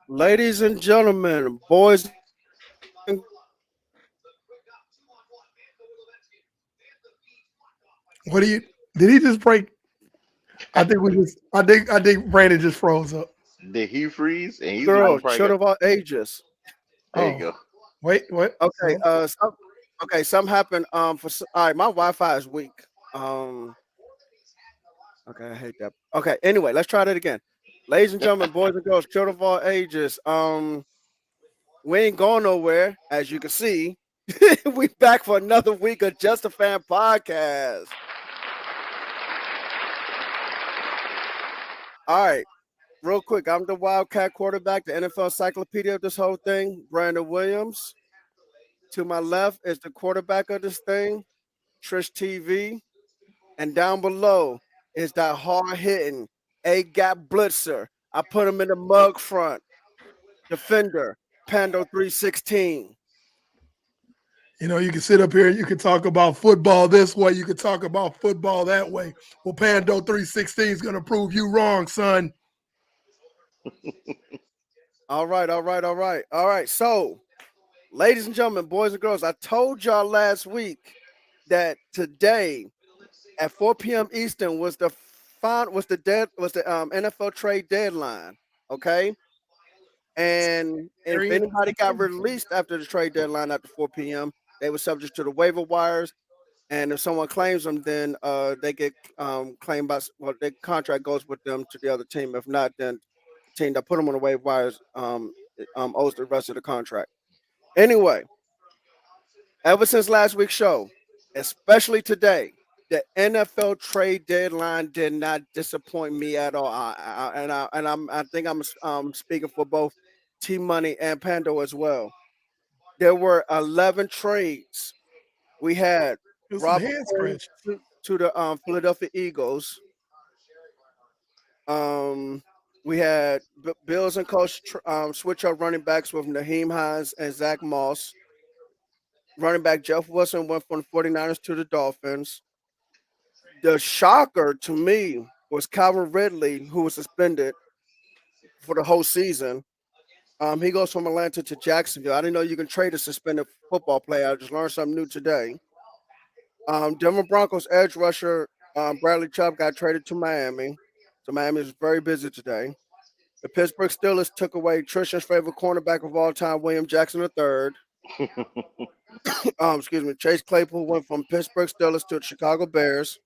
Ladies and gentlemen, boys and What do you? Did he just break? I think we just. I think Brandon just froze up. Did he freeze? And he's the one girls, probably got. children of all ages. There you Oh, go. wait, what? Okay, So something happened. All right, my Wi-Fi is weak. Um, okay, I hate that. Okay, anyway, let's try that again. Ladies and gentlemen, boys and girls, children of all ages. We ain't going nowhere, as you can see. We back for another week of Just a Fan podcast. All right, real quick, I'm the Wildcat quarterback, the NFL encyclopedia of this whole thing, Brandon Williams. To my left is the quarterback of this thing, Trish TV. And down below is that hard hitting A gap blitzer. I put him in the mug front. Defender, Pando 316. you can sit up here and you can talk about football this way. You can talk about football that way. Well, Pando 316 is going to prove you wrong, son. All right, all right, all right. All right. So, ladies and gentlemen, boys and girls, I told y'all last week that today at 4 p.m. Eastern was the NFL trade deadline. Okay. And if Arian, anybody got released after the trade deadline after 4 p.m., they were subject to the waiver wires. And if someone claims them, then they get claimed by their contract goes with them to the other team. If not, then the team that put them on the waiver wires owes the rest of the contract. Anyway, ever since last week's show, especially today, the NFL trade deadline did not disappoint me at all. I think I'm speaking for both T Money and Pando as well. There were 11 trades. We had do some Robert head Quinn scratch. to the Philadelphia Eagles. Um, we had Bills and coach switch up running backs with Naheem Hines and Zach Moss. Running back Jeff Wilson went from the 49ers to the Dolphins. The shocker to me was Calvin Ridley, who was suspended for the whole season. He goes from Atlanta to Jacksonville. I didn't know you can trade a suspended football player. I just learned something new today. Denver Broncos edge rusher Bradley Chubb got traded to Miami. So Miami is very busy today. The Pittsburgh Steelers took away Trishan's favorite cornerback of all time, William Jackson III. Excuse me. Chase Claypool went from Pittsburgh Steelers to the Chicago Bears.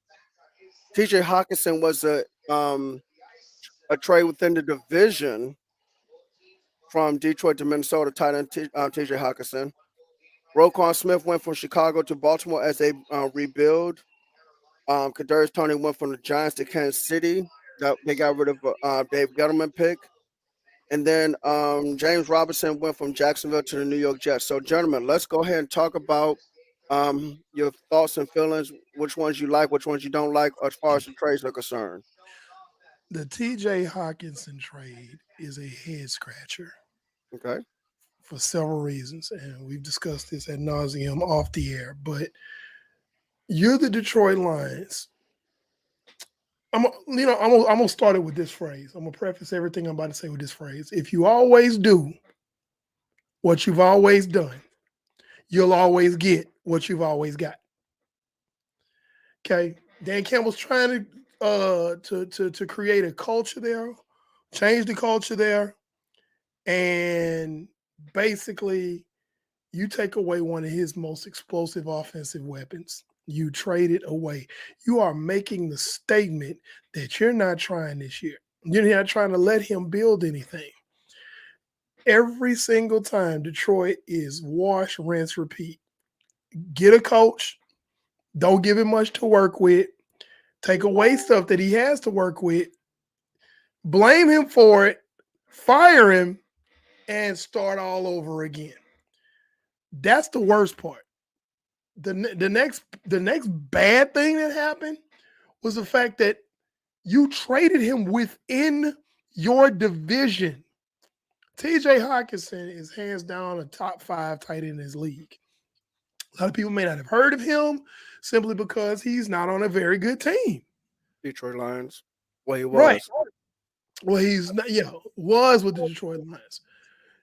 TJ Hawkinson was a trade within the division from Detroit to Minnesota, tight end TJ Hawkinson. Roquan Smith went from Chicago to Baltimore as they rebuild. Kadarius Toney went from the Giants to Kansas City. They got rid of Dave Gettleman pick. And then James Robinson went from Jacksonville to the New York Jets. So, gentlemen, let's go ahead and talk about your thoughts and feelings, which ones you like, which ones you don't like, as far as the trades are concerned. The TJ Hawkinson trade is a head scratcher Okay. for several reasons, and we've discussed this ad nauseum off the air. But you're the Detroit Lions. I'm gonna start it with this phrase. I'm gonna preface everything I'm about to say with this phrase. If you always do what you've always done, you'll always get what you've always got. Okay. Dan Campbell's trying to create a culture there, change the culture there, and basically, You take away one of his most explosive offensive weapons. You trade it away. You are making the statement that you're not trying this year. You're not trying to let him build anything. Every single time Detroit is wash, rinse, repeat. Get a coach. Don't give him much to work with. Take away stuff that he has to work with. Blame him for it. Fire him and start all over again. That's the worst part. The next bad thing that happened was the fact that you traded him within your division. TJ Hawkinson is hands down a top 5 tight end in his league. A lot of people may not have heard of him simply because he's not on a very good team. Detroit Lions. Well, he Right. was. Well, he's not, was with the Detroit Lions.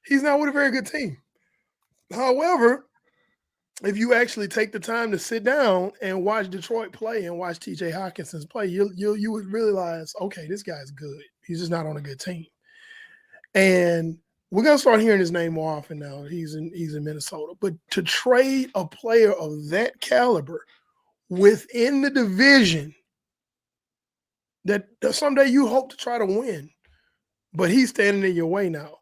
He's not with a very good team. However, if you actually take the time to sit down and watch Detroit play and watch TJ Hawkinson's play, you would realize, okay, this guy's good. He's just not on a good team. And we're gonna start hearing his name more often now. He's in Minnesota. But to trade a player of that caliber within the division that someday you hope to try to win, but he's standing in your way now.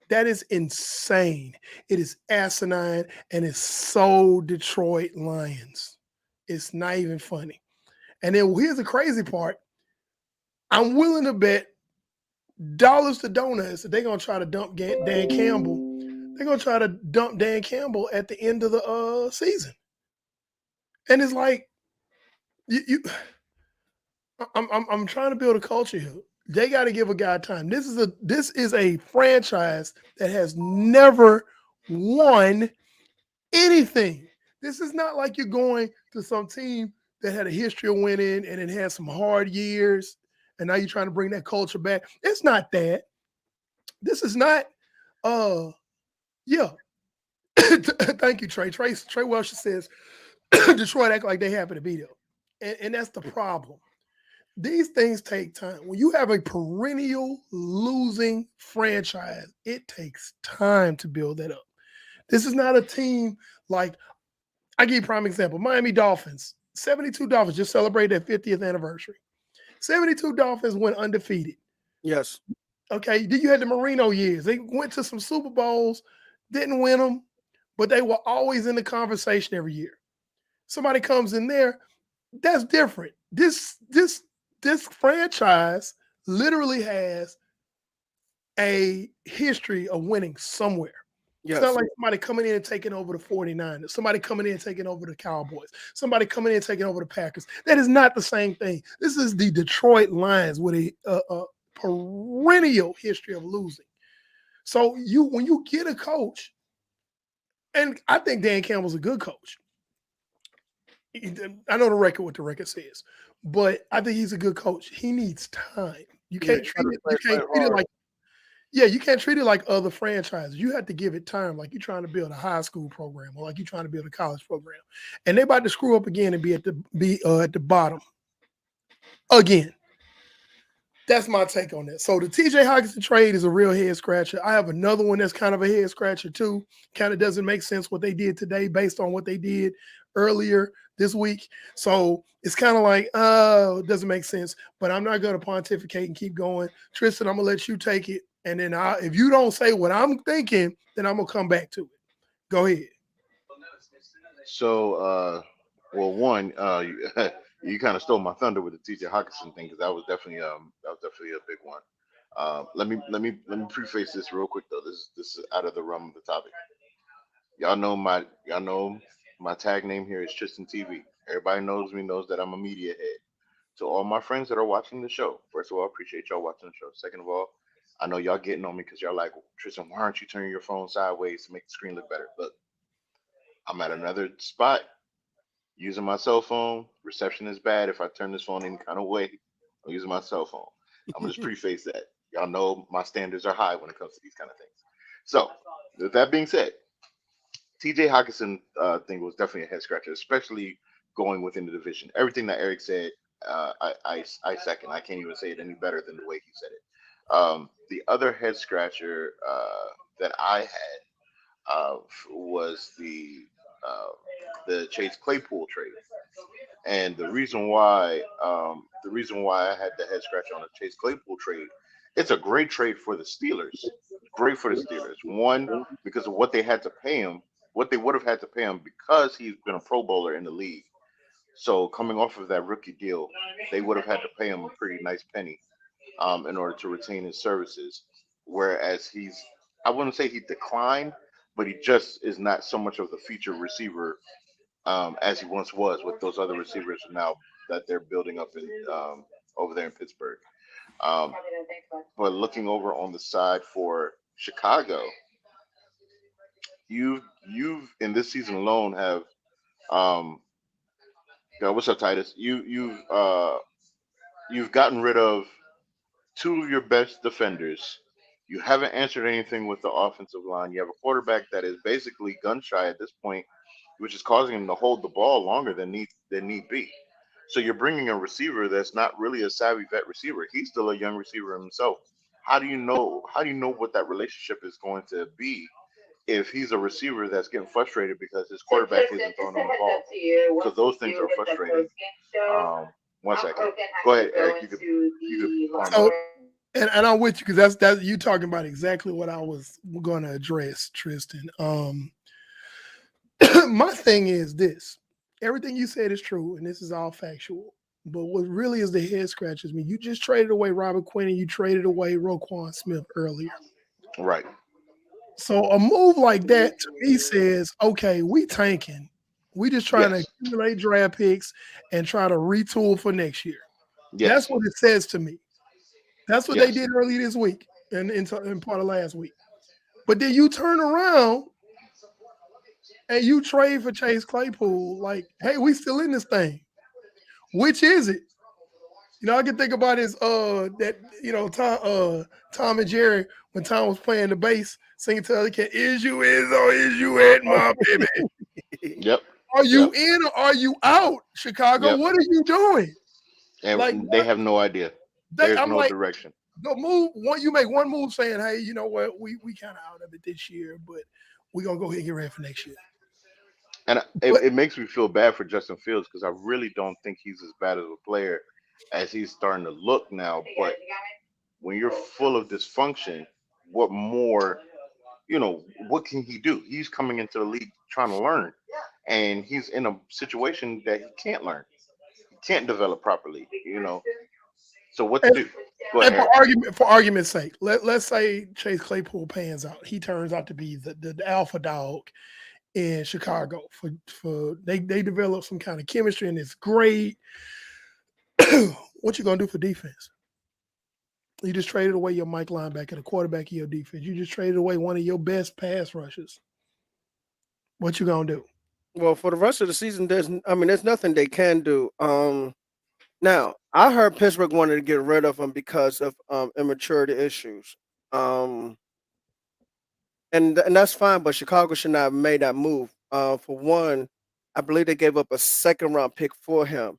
That is insane. It is asinine and it's so Detroit Lions. It's not even funny. And then here's the crazy part. I'm willing to bet dollars to donuts that they're gonna try to dump Dan Campbell. They're gonna try to dump Dan Campbell at the end of the season. And it's like you I'm trying to build a culture here. They got to give a guy time. This is a franchise that has never won anything. This is not like you're going to some team that had a history of winning and it had some hard years, and now you're trying to bring that culture back. It's not that. This is not. Yeah. Thank you, Trey. Trey Welsh says Detroit act like they happen to be there, and that's the problem. These things take time. When you have a perennial losing franchise, it takes time to build that up. This is not a team like, I give you a prime example. Miami Dolphins, 72 Dolphins just celebrated their 50th anniversary. 72 Dolphins went undefeated. Yes. Okay, then you had the Marino years. They went to some Super Bowls, didn't win them, but they were always in the conversation every year. Somebody comes in there, that's different. This franchise literally has a history of winning somewhere. It's not Yes. like somebody coming in and taking over the 49ers, somebody coming in and taking over the Cowboys, somebody coming in and taking over the Packers. That is not the same thing. This is the Detroit Lions with a perennial history of losing. So when you get a coach, and I think Dan Campbell's a good coach. I know the record what the record says, but I think he's a good coach. He needs time. You Yeah. can't treat it. You can't treat it like you can't treat it like other franchises. You have to give it time, like you're trying to build a high school program or like you're trying to build a college program, and they're about to screw up again and be at the bottom again. That's my take on that. So the TJ Hawkinson trade is a real head scratcher. I have another one that's kind of a head scratcher too. Kind of doesn't make sense what they did today based on what they did earlier this week. So it's kind of like, oh, it doesn't make sense. But I'm not going to pontificate and keep going. Tristan, I'm gonna let you take it, and then if you don't say what I'm thinking, then I'm gonna come back to it. Go ahead. So, well, one, you kind of stole my thunder with the T.J. Hawkinson thing because that was definitely a big one. Let me preface this real quick though. This is out of the realm of the topic. Y'all know my tag name here is Tristan TV. Everybody knows me, knows that I'm a media head. To all my friends that are watching the show, first of all, I appreciate y'all watching the show. Second of all, I know y'all getting on me because y'all like, Tristan, why aren't you turning your phone sideways to make the screen look better? Look, I'm at another spot using my cell phone. Reception is bad. If I turn this phone any kind of way, I'm using my cell phone. I'm gonna just preface that. Y'all know my standards are high when it comes to these kind of things. So, with that being said, TJ Hawkinson thing was definitely a head scratcher, especially going within the division. Everything that Eric said, I second. I can't even say it any better than the way he said it. The other head scratcher that I had was uh, the Chase Claypool trade. And the reason why I had the head scratch on the Chase Claypool trade, it's a great trade for the Steelers. Great for the Steelers. One, because of what they had to pay him, what they would have had to pay him because he's been a Pro Bowler in the league. So coming off of that rookie deal, they would have had to pay him a pretty nice penny in order to retain his services. Whereas I wouldn't say he declined, but he just is not so much of the feature receiver as he once was with those other receivers now that they're building up in over there in Pittsburgh. Um, but looking over on the side for Chicago, you've in this season alone have um, what's up, Titus? You've gotten rid of two of your best defenders. You haven't answered anything with the offensive line. You have a quarterback that is basically gun shy at this point, which is causing him to hold the ball longer than need be. So you're bringing a receiver that's not really a savvy vet receiver. He's still a young receiver himself. How do you know? How do you know what that relationship is going to be if he's a receiver that's getting frustrated because his quarterback isn't throwing him the ball? Because those things are frustrating. Um, one second. Go ahead, Eric. You could So, and I'm with you because that's you talking about exactly what I was going to address, Tristan. My thing is this: everything you said is true, and this is all factual. But what really is the head scratches me? You just traded away Robert Quinn and you traded away Roquan Smith earlier. right. So a move like that to me says, okay, we tanking. We just trying to Yes. accumulate draft picks and try to retool for next year. That's Yes. what it says to me. That's what they Yes. did earlier this week and in part of last week. But then you turn around and you trade for Chase Claypool, like, hey, we still in this thing. Which is it? I can think about his that Tom and Jerry when Tom was playing the bass, singing to the other kid, is you is or is you at my baby? Yep. Are you Yep. in or are you out, Chicago? Yep. What are you doing? Like And they what have no idea. they There's I'm no like direction. the move one you make one move saying, hey, you know what, we kind of out of it this year, but we're gonna go ahead and get ready for next year. And But it makes me feel bad for Justin Fields because I really don't think he's as bad of a player as he's starting to look now. But when you're full of dysfunction, what more, what can he do? He's coming into the league trying to learn, and he's in a situation that he can't learn. He can't develop properly. So what to and, do? Go ahead, and Eric. for argument's sake, let's say Chase Claypool pans out. He turns out to be the alpha dog in Chicago for they develop some kind of chemistry and it's great. What you gonna do for defense? You just traded away your Mike linebacker, the quarterback of your defense. You just traded away one of your best pass rushers. What you gonna do? Well, for the rest of the season, there's nothing they can do. Now I heard Pittsburgh wanted to get rid of him because of immaturity issues. Um, and that's fine, but Chicago should not have made that move. For one, I believe they gave up a second round pick for him.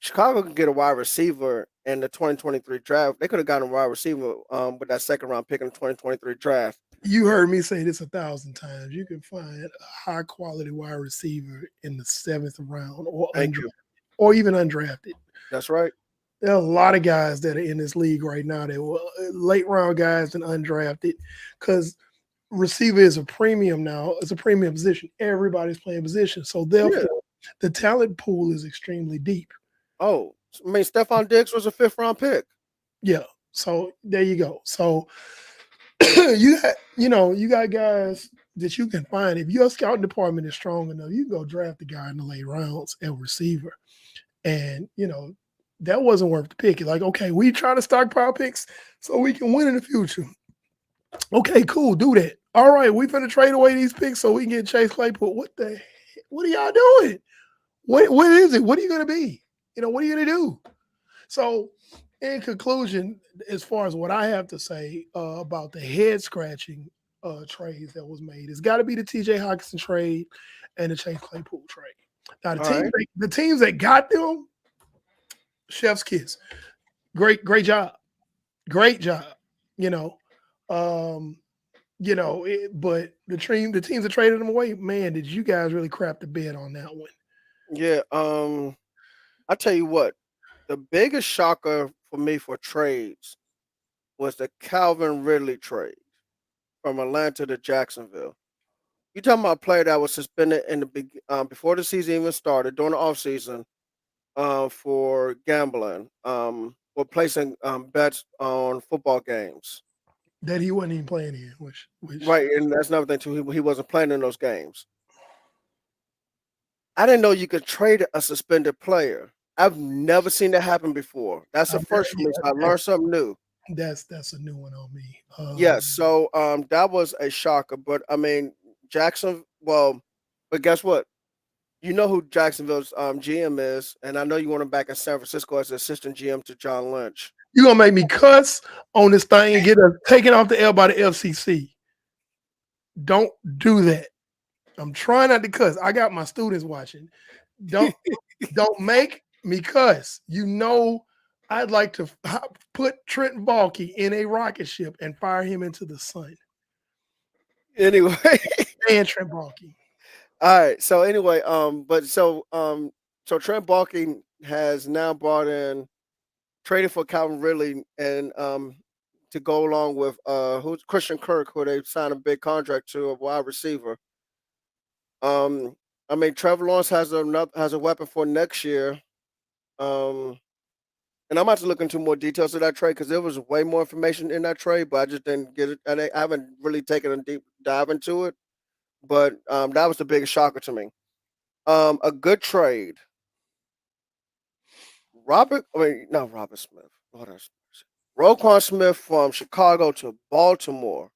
Chicago could get a wide receiver in the 2023 draft. They could have gotten a wide receiver with that second round pick in the 2023 draft. You heard me say this 1,000 times. You can find a high quality wide receiver in the seventh round Thank you. or even undrafted. That's right. There are a lot of guys that are in this league right now that were late round guys and undrafted because receiver is a premium now. It's a premium position. Everybody's playing position. So Yeah. therefore, the talent pool is extremely deep. Oh, I mean, Stephon Diggs was a fifth round pick. Yeah. So there you go. So you got guys that you can find. If your scouting department is strong enough, you can go draft the guy in the late rounds at receiver. And that wasn't worth the pick. Like, okay, we try to stockpile picks so we can win in the future. Okay, cool, do that. All right, we finna trade away these picks so we can get Chase Claypool. What are y'all doing? What is it? What are you gonna be? What are you gonna do? So, in conclusion, as far as what I have to say about the head scratching trades that was made, it's got to be the T.J. Hawkinson trade and the Chase Claypool trade. Now, All right. the teams that got them, chef's kiss. Great job, great job. You know, um, But the teams that traded him away, man, did you guys really crap the bed on that one? Yeah. I tell you what, the biggest shocker for me for trades was the Calvin Ridley trade from Atlanta to Jacksonville. You talking about a player that was suspended in before the season even started during the offseason for gambling, for placing bets on football games. That he wasn't even playing in, which Right, and that's another thing too. He wasn't playing in those games. I didn't know you could trade a suspended player. I've never seen that happen before. That's I, a first for me. So I learned something new. that's a new one on me. Yes, so that was a shocker. But I mean, Jackson. Well, but guess what? You know who Jacksonville's GM is, and I know you want him back in San Francisco as assistant GM to John Lynch. You gonna make me cuss on this thing and get us taken off the air by the FCC? Don't do that. I'm trying not to cuss. I got my students watching. Don't don't make me cuss. I'd like to put Trent Baalke in a rocket ship and fire him into the sun. Anyway, And Trent Baalke. all right. So anyway, so Trent Baalke has now brought in traded for Calvin Ridley and to go along with who's Christian Kirk, who they signed a big contract to, a wide receiver. Um, I mean, Trevor Lawrence has a weapon for next year. Um, and I'm about to look into more details of that trade because there was way more information in that trade, but I just didn't get it. I haven't really taken a deep dive into it. But that was the biggest shocker to me. A good trade. Not Robert Smith. What else? Roquan Smith from Chicago to Baltimore.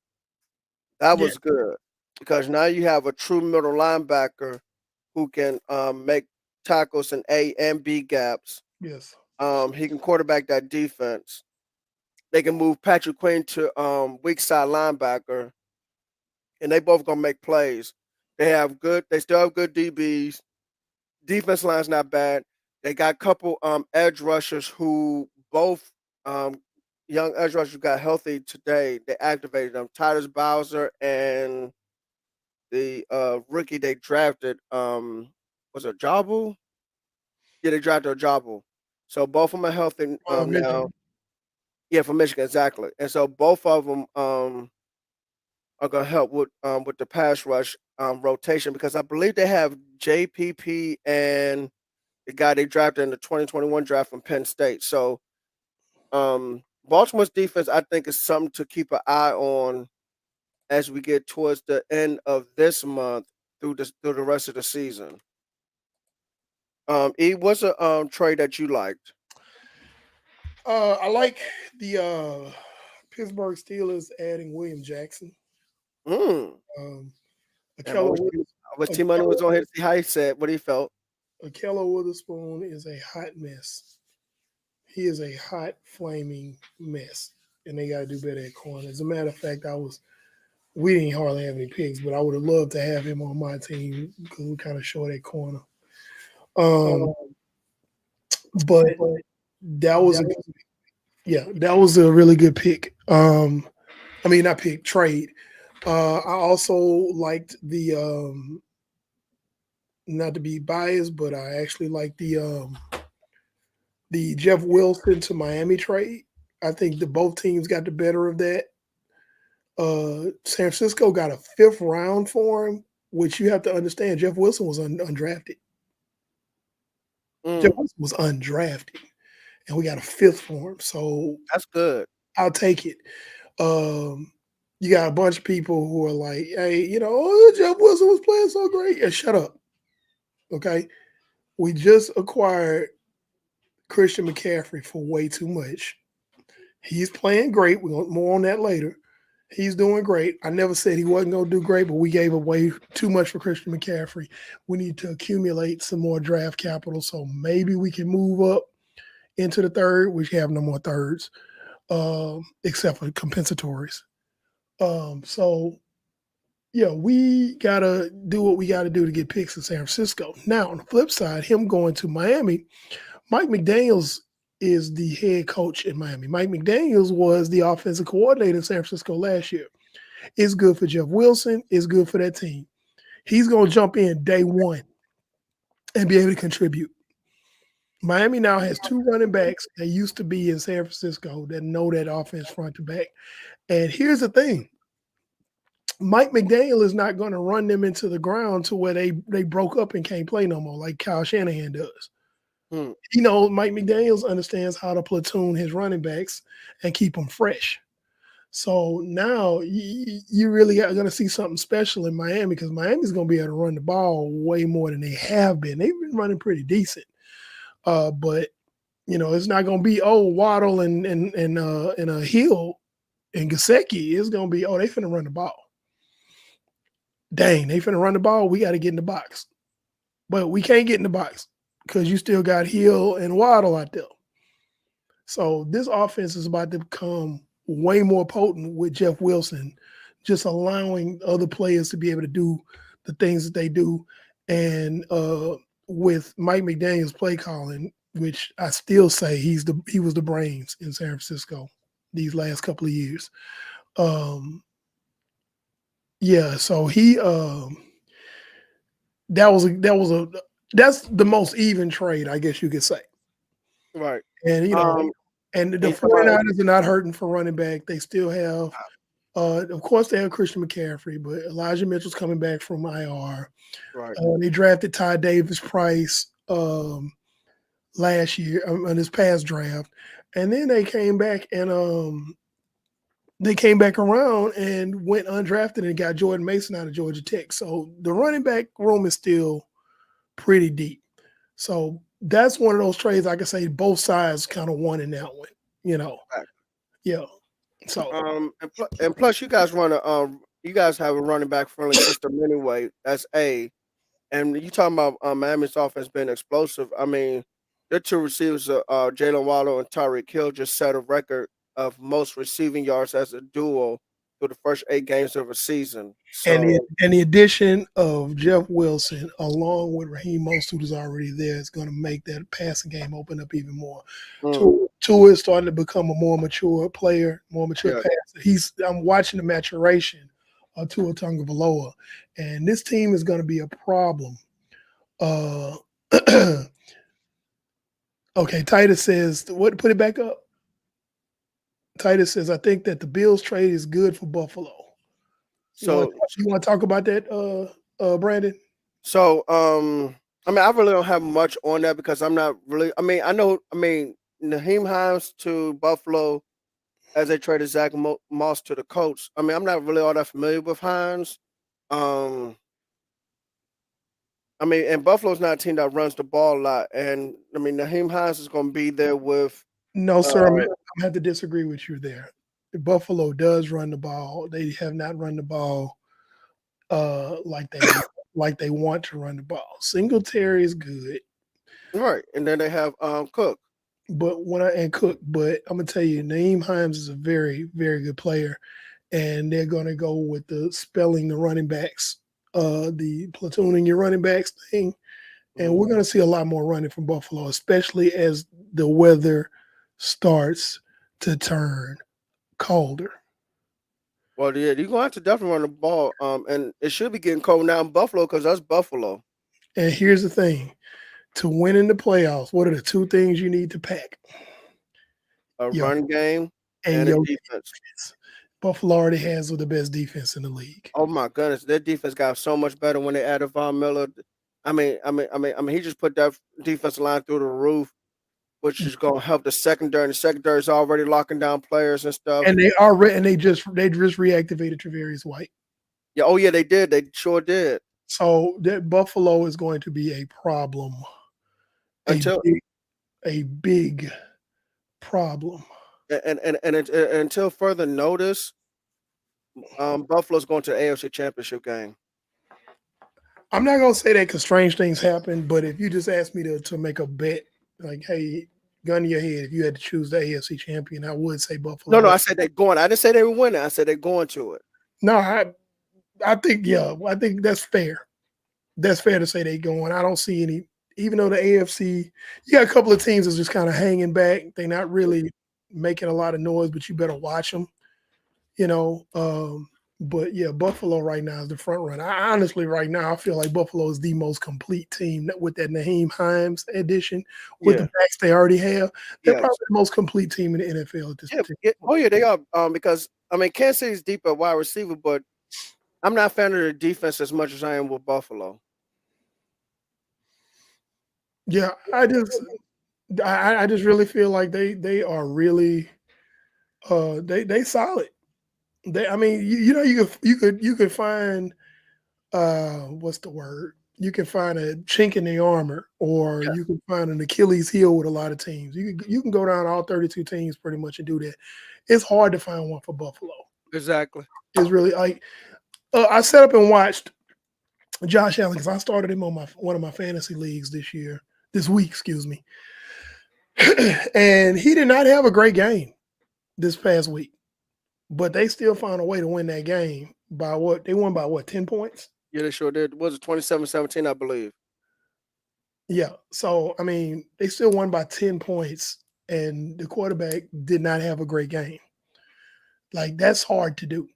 That Yeah, was good because now you have a true middle linebacker who can make tackles in A and B gaps. yes. He can quarterback that defense. They can move Patrick Queen to weak side linebacker, and they both gonna make plays. They still have good DBs. Defense line's not bad. They got a couple edge rushers who both um young edge rushers got healthy today. They activated them. Titus Bowser and the rookie they drafted, was it Jabu? Yeah, they drafted Jabu. So both of them are healthy now. Michigan. Yeah, from Michigan, exactly. And so both of them are gonna help with the pass rush rotation because I believe they have JPP and the guy they drafted in the 2021 draft from Penn State. So Baltimore's defense, I think, is something to keep an eye on as we get towards the end of this month through the rest of the season. What's a trade that you liked? I like the Pittsburgh Steelers adding William Jackson. Mm. Um, And I Akello wish T Money was on here to see how he said what he felt. Witherspoon is a hot mess. He is a hot, flaming mess, and they got to do better at corner. As a matter of fact, we didn't hardly have any picks, but I would have loved to have him on my team because we kind of short at corner. Um, but that was that was a really good pick. I mean, not pick, trade. I also liked the not to be biased, but I actually like the Jeff Wilson to Miami trade. I think the both teams got the better of that. San Francisco got a fifth round for him, which you have to understand. Jeff Wilson was undrafted. Jeff Mm, Wilson was undrafted, and we got a fifth for him. So that's good. I'll take it. You got a bunch of people who are like, "Hey, oh, Jeff Wilson was playing so great." Yeah, shut up. Okay, we just acquired Christian McCaffrey for way too much. He's playing great. We'll more on that later. He's doing great. I never said he wasn't going to do great, but we gave away too much for Christian McCaffrey. We need to accumulate some more draft capital so maybe we can move up into the third. We have no more thirds, except for compensatories. So, yeah, we got to do what we got to do to get picks in San Francisco. Now, on the flip side, him going to Miami, Mike McDaniels is the head coach in Miami. Mike McDaniels was the offensive coordinator in San Francisco last year. It's good for Jeff Wilson. It's good for that team. He's going to jump in day one and be able to contribute. Miami now has two running backs that used to be in San Francisco that know that offense front to back. And here's the thing: Mike McDaniel is not going to run them into the ground to where they broke up and can't play no more, like Kyle Shanahan does. Hmm. You know, Mike McDaniels understands how to platoon his running backs and keep them fresh. So now you really are going to see something special in Miami because Miami's going to be able to run the ball way more than they have been. They've been running pretty decent, but you know it's not going to be Waddle and a Hill and Gasecki. It's going to be they finna run the ball. Dang, they finna run the ball. We got to get in the box, but we can't get in the box because you still got Hill and Waddle out there. So this offense is about to become way more potent with Jeff Wilson, just allowing other players to be able to do the things that they do. And with Mike McDaniel's play calling, which I still say he was the brains in San Francisco these last couple of years. Yeah, so he that's the most even trade, I guess you could say. Right. And you know, Um, and the and you know, 49ers are not hurting for running back. They still have of course they have Christian McCaffrey, but Elijah Mitchell's coming back from IR. right. They drafted Ty Davis Price last year on this past draft. And then they came back around and went undrafted and got Jordan Mason out of Georgia Tech. So the running back room is still pretty deep. So that's one of those trades I can say both sides kind of won in that one, you know. Right. Yeah. So And plus, you guys have a running back friendly system anyway. That's A. And you talking about Miami's offense being explosive. I mean, their two receivers, Jalen Waddle and Tyreek Hill, just set a record of most receiving yards as a duo through the first 8 games of a season. So, and the addition of Jeff Wilson along with Raheem Mostert is already there is going to make that passing game open up even more. mm, Tua is starting to become a more mature player, more mature yeah. passer. I'm watching the maturation of Tua Tagovailoa, and this team is going to be a problem. Uh, okay, Titus says what? Put it back up. Titus says I think that the Bills trade is good for Buffalo. So, You want to talk about that, Brandon? so, I mean, I really don't have much on that because I'm not really. I mean, I know. I mean, Naheem Hines to Buffalo as they traded Zach Moss to the Colts. I mean, I'm not really all that familiar with Hines. Um, I mean, and Buffalo's not a team that runs the ball a lot. And I mean, Naheem Hines is going to be there with. No, Uh, sir. I'm gonna have to disagree with you there. Buffalo does run the ball. They have not run the ball like they want to run the ball. Singletary is good, right, and then they have Cook. but and Cook, but I'm gonna tell you, Naeem Himes is a very, very good player, and they're gonna go with the spelling the running backs, the platooning your running backs thing, and Mhm. we're gonna see a lot more running from Buffalo, especially as the weather starts to turn colder. Well, yeah, you're gonna have to definitely run the ball. And it should be getting cold now in Buffalo because that's Buffalo. And here's the thing: to win in the playoffs, what are the two things you need to pack? A Your run game and and a your defense. defense. Buffalo already has the best defense in the league. Oh my goodness, their defense got so much better when they added Von Miller. I mean, he just put that defensive line through the roof, which is gonna help the secondary. And the secondary is already locking down players and stuff. And they just reactivated Travarius White. Yeah, oh yeah, they did. They sure did. So that Buffalo is going to be a problem, a Until big problem. and until further notice, Buffalo's going to the AFC Championship game. I'm not gonna say that because strange things happen, but if you just ask me to make a bet, like, hey, gun to your head, if you had to choose the AFC champion, I would say No, Buffalo. I said they're going. I didn't say they were winning. I said they're going to it. No, I think I think that's fair. That's fair to say they going. I don't see any, even though the AFC, you got a couple of teams that's just kind of hanging back. They're not really making a lot of noise, but you better watch them. You know, But yeah, Buffalo right now is the front runner. I honestly, right now, I feel like Buffalo is the most complete team with that Naheem Himes addition. With the Yeah. backs they already have, they're probably Yes. the most complete team in the NFL at this Yeah. particular Yeah. point. Oh yeah, they are. Because I mean, Kansas City's deep at wide receiver, but I'm not a fan of their defense as much as I am with Buffalo. Yeah, I just really feel like they are really they solid. They I mean you know you could find what's the word? You can find a chink in the armor, or Yeah. you can find an Achilles heel with a lot of teams. You can go down all 32 teams pretty much and do that. It's hard to find one for Buffalo. Exactly. It's really like I set up and watched Josh Allen because I started him on my one of my fantasy leagues this week, excuse me, and he did not have a great game this past week, but they still found a way to win that game by what they won by what 10 points. Yeah, they sure did. Was it 27-17, I believe. Yeah. So, I mean, they still won by 10 points, and the quarterback did not have a great game. Like, that's hard to do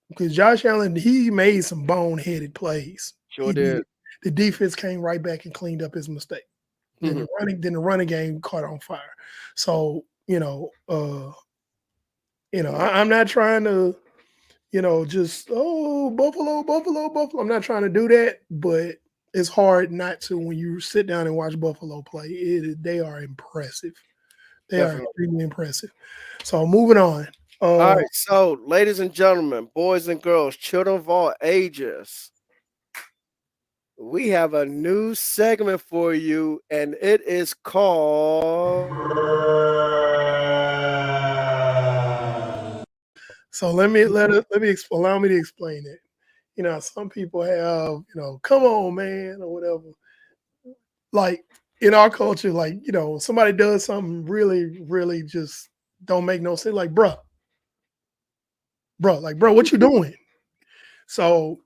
because Josh Allen, he made some boneheaded plays. Sure He did. did. The defense came right back and cleaned up his mistake. Then the running game caught on fire. So, I'm not trying to, just Buffalo, Buffalo, Buffalo. I'm not trying to do that, but it's hard not to when you sit down and watch Buffalo play. They are impressive. They are Definitely. extremely impressive. So moving on. All Uh, right. So, ladies and gentlemen, boys and girls, children of all ages, we have a new segment for you, and it is called. so allow me to explain it. Some people have come on, man, or whatever. Like in our culture, like somebody does something really, really just don't make no sense. Like, bro, what you doing? So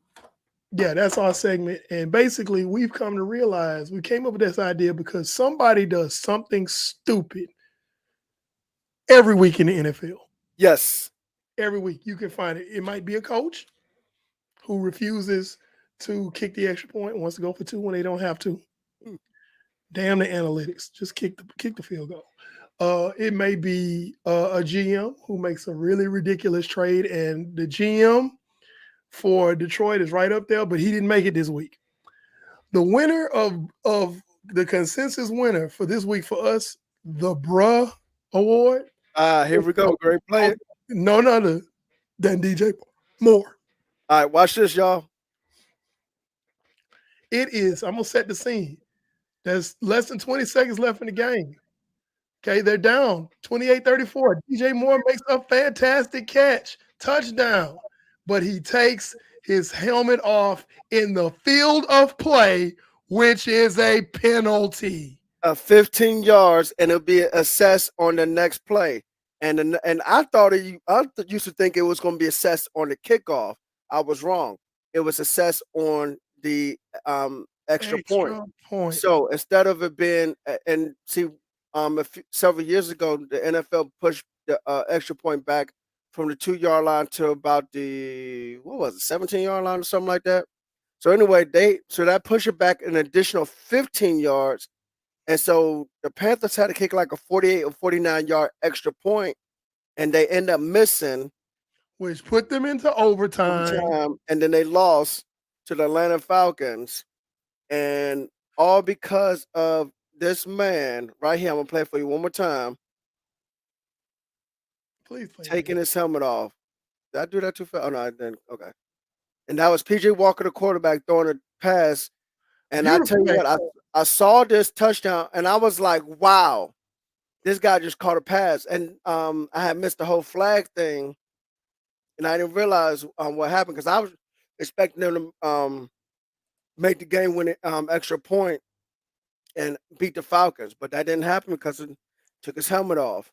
yeah, that's our segment. And basically, we've come to realize we came up with this idea because somebody does something stupid every week in the NFL. Yes. Every week you can find it. It might be a coach who refuses to kick the extra point, wants to go for two when they don't have to. Mm. Damn the analytics. Just kick the field goal. It may be a GM who makes a really ridiculous trade, and the GM for Detroit is right up there, but he didn't make it this week. The winner of the consensus winner for this week for us, the Bruh Award, Here we go. Great play. none other than DJ Moore. All right. Watch this, y'all. It is, I'm gonna set the scene. There's less than 20 seconds left in the game. Okay, they're down 28-34. DJ Moore makes a fantastic catch, touchdown, but he takes his helmet off in the field of play, which is a penalty. 15 yards, and it'll be assessed on the next play. And I thought used to think it was going to be assessed on the kickoff. I was wrong. It was assessed on the extra point. Extra point. So instead of it being and see, several years ago, the NFL pushed the extra point back from the 2 yard line to about the what was it, 17 yard line or something like that. So anyway, that pushed it back an additional 15 yards, and so the Panthers had to kick like a 48 or 49 yard extra point, and they end up missing Which put them into overtime. overtime, and then they lost to the Atlanta Falcons, and all because of this man right here. I'm gonna play it for you one more time. Please play that. Taking his helmet off. Did I do that too fast? Oh no, I didn't. Okay. And that was PJ Walker, the quarterback, throwing a pass. And I tell Beautiful you what, pass. I saw this touchdown, and I was like, wow, this guy just caught a pass. And I had missed the whole flag thing, and I didn't realize what happened because I was expecting them to make the game winning extra point and beat the Falcons, but that didn't happen because it took his helmet off. Now,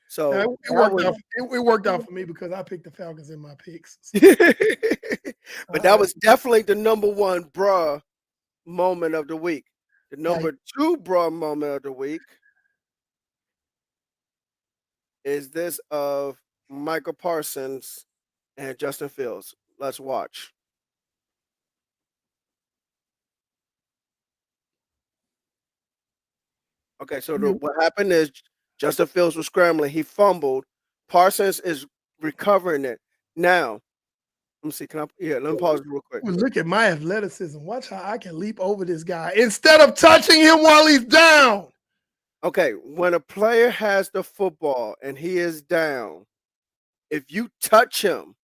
So it that worked was, out. It worked out for me because I picked the Falcons in my picks. So, but that was definitely the number one bruh moment of the week. The like, number two bruh moment of the week is this of Michael Parsons and Justin Fields. Let's watch. Okay, so Yeah, what happened is Justin Fields was scrambling. He fumbled. Parsons is recovering it. Now, let me see. Can I? Yeah, let me pause real quick. well, look at my athleticism. Watch how I can leap over this guy instead of touching him while he's down. Okay, when a player has the football and he is down, if you touch him,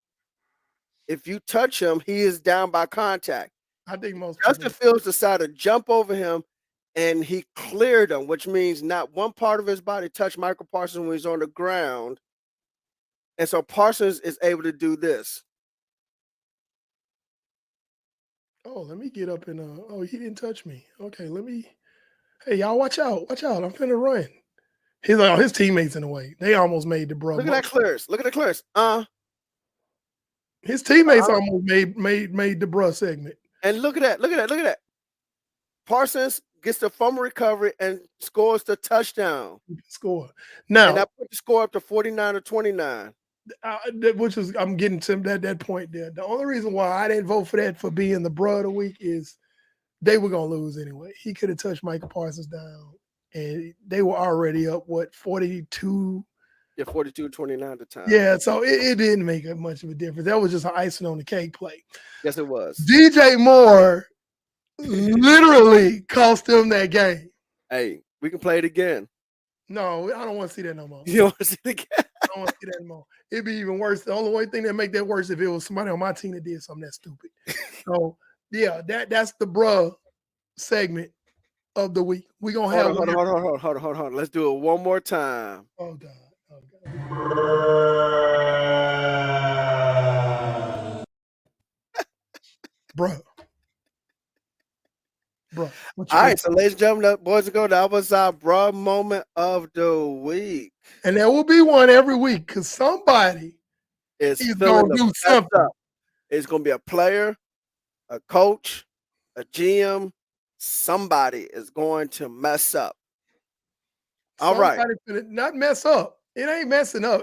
he is down by contact. I think most Justin people. Fields decided to jump over him and he cleared him, which means not one part of his body touched Michael Parsons when he's on the ground. And so Parsons is able to do this. Oh, let me get up and oh, he didn't touch me. Okay, let me. Hey, y'all, watch out! Watch out! I'm finna run. He's like, oh, his teammates in the way. They almost made the bro. Look at that clearance. Look at the clearance. His teammates almost made the bruh segment. And look at that. Look at that. Look at that. Parsons gets the fumble recovery and scores the touchdown. Score. And Now, that put the score up to 49-29. which is I'm getting to that point there. The only reason why I didn't vote for that for being the bruh of the week is they were gonna lose anyway. He could have touched Michael Parsons down, and they were already up 42. Yeah, 42-29 at the time. Yeah, so it didn't make much of a difference. That was just an icing on the cake play. Yes, it was. DJ Moore literally cost them that game. Hey, we can play it again. No, I don't want to see that no more. You want to see it again? I don't want to see that anymore. It'd be even worse. The only thing that make that worse if it was somebody on my team that did something that stupid. So yeah, that's the bruh segment of the week. We gonna have Hold on. Let's do it one more time. Oh God. Oh God. Bruh. Bruh. What you All think? right, so ladies and gentlemen, boys and girls, that was our bruh moment of the week. And there will be one every week because somebody It's is filling gonna the do mess something. up. It's gonna be a player, a coach, a GM. Somebody is going to mess up. All right. Somebody finna not mess up. It ain't messing up.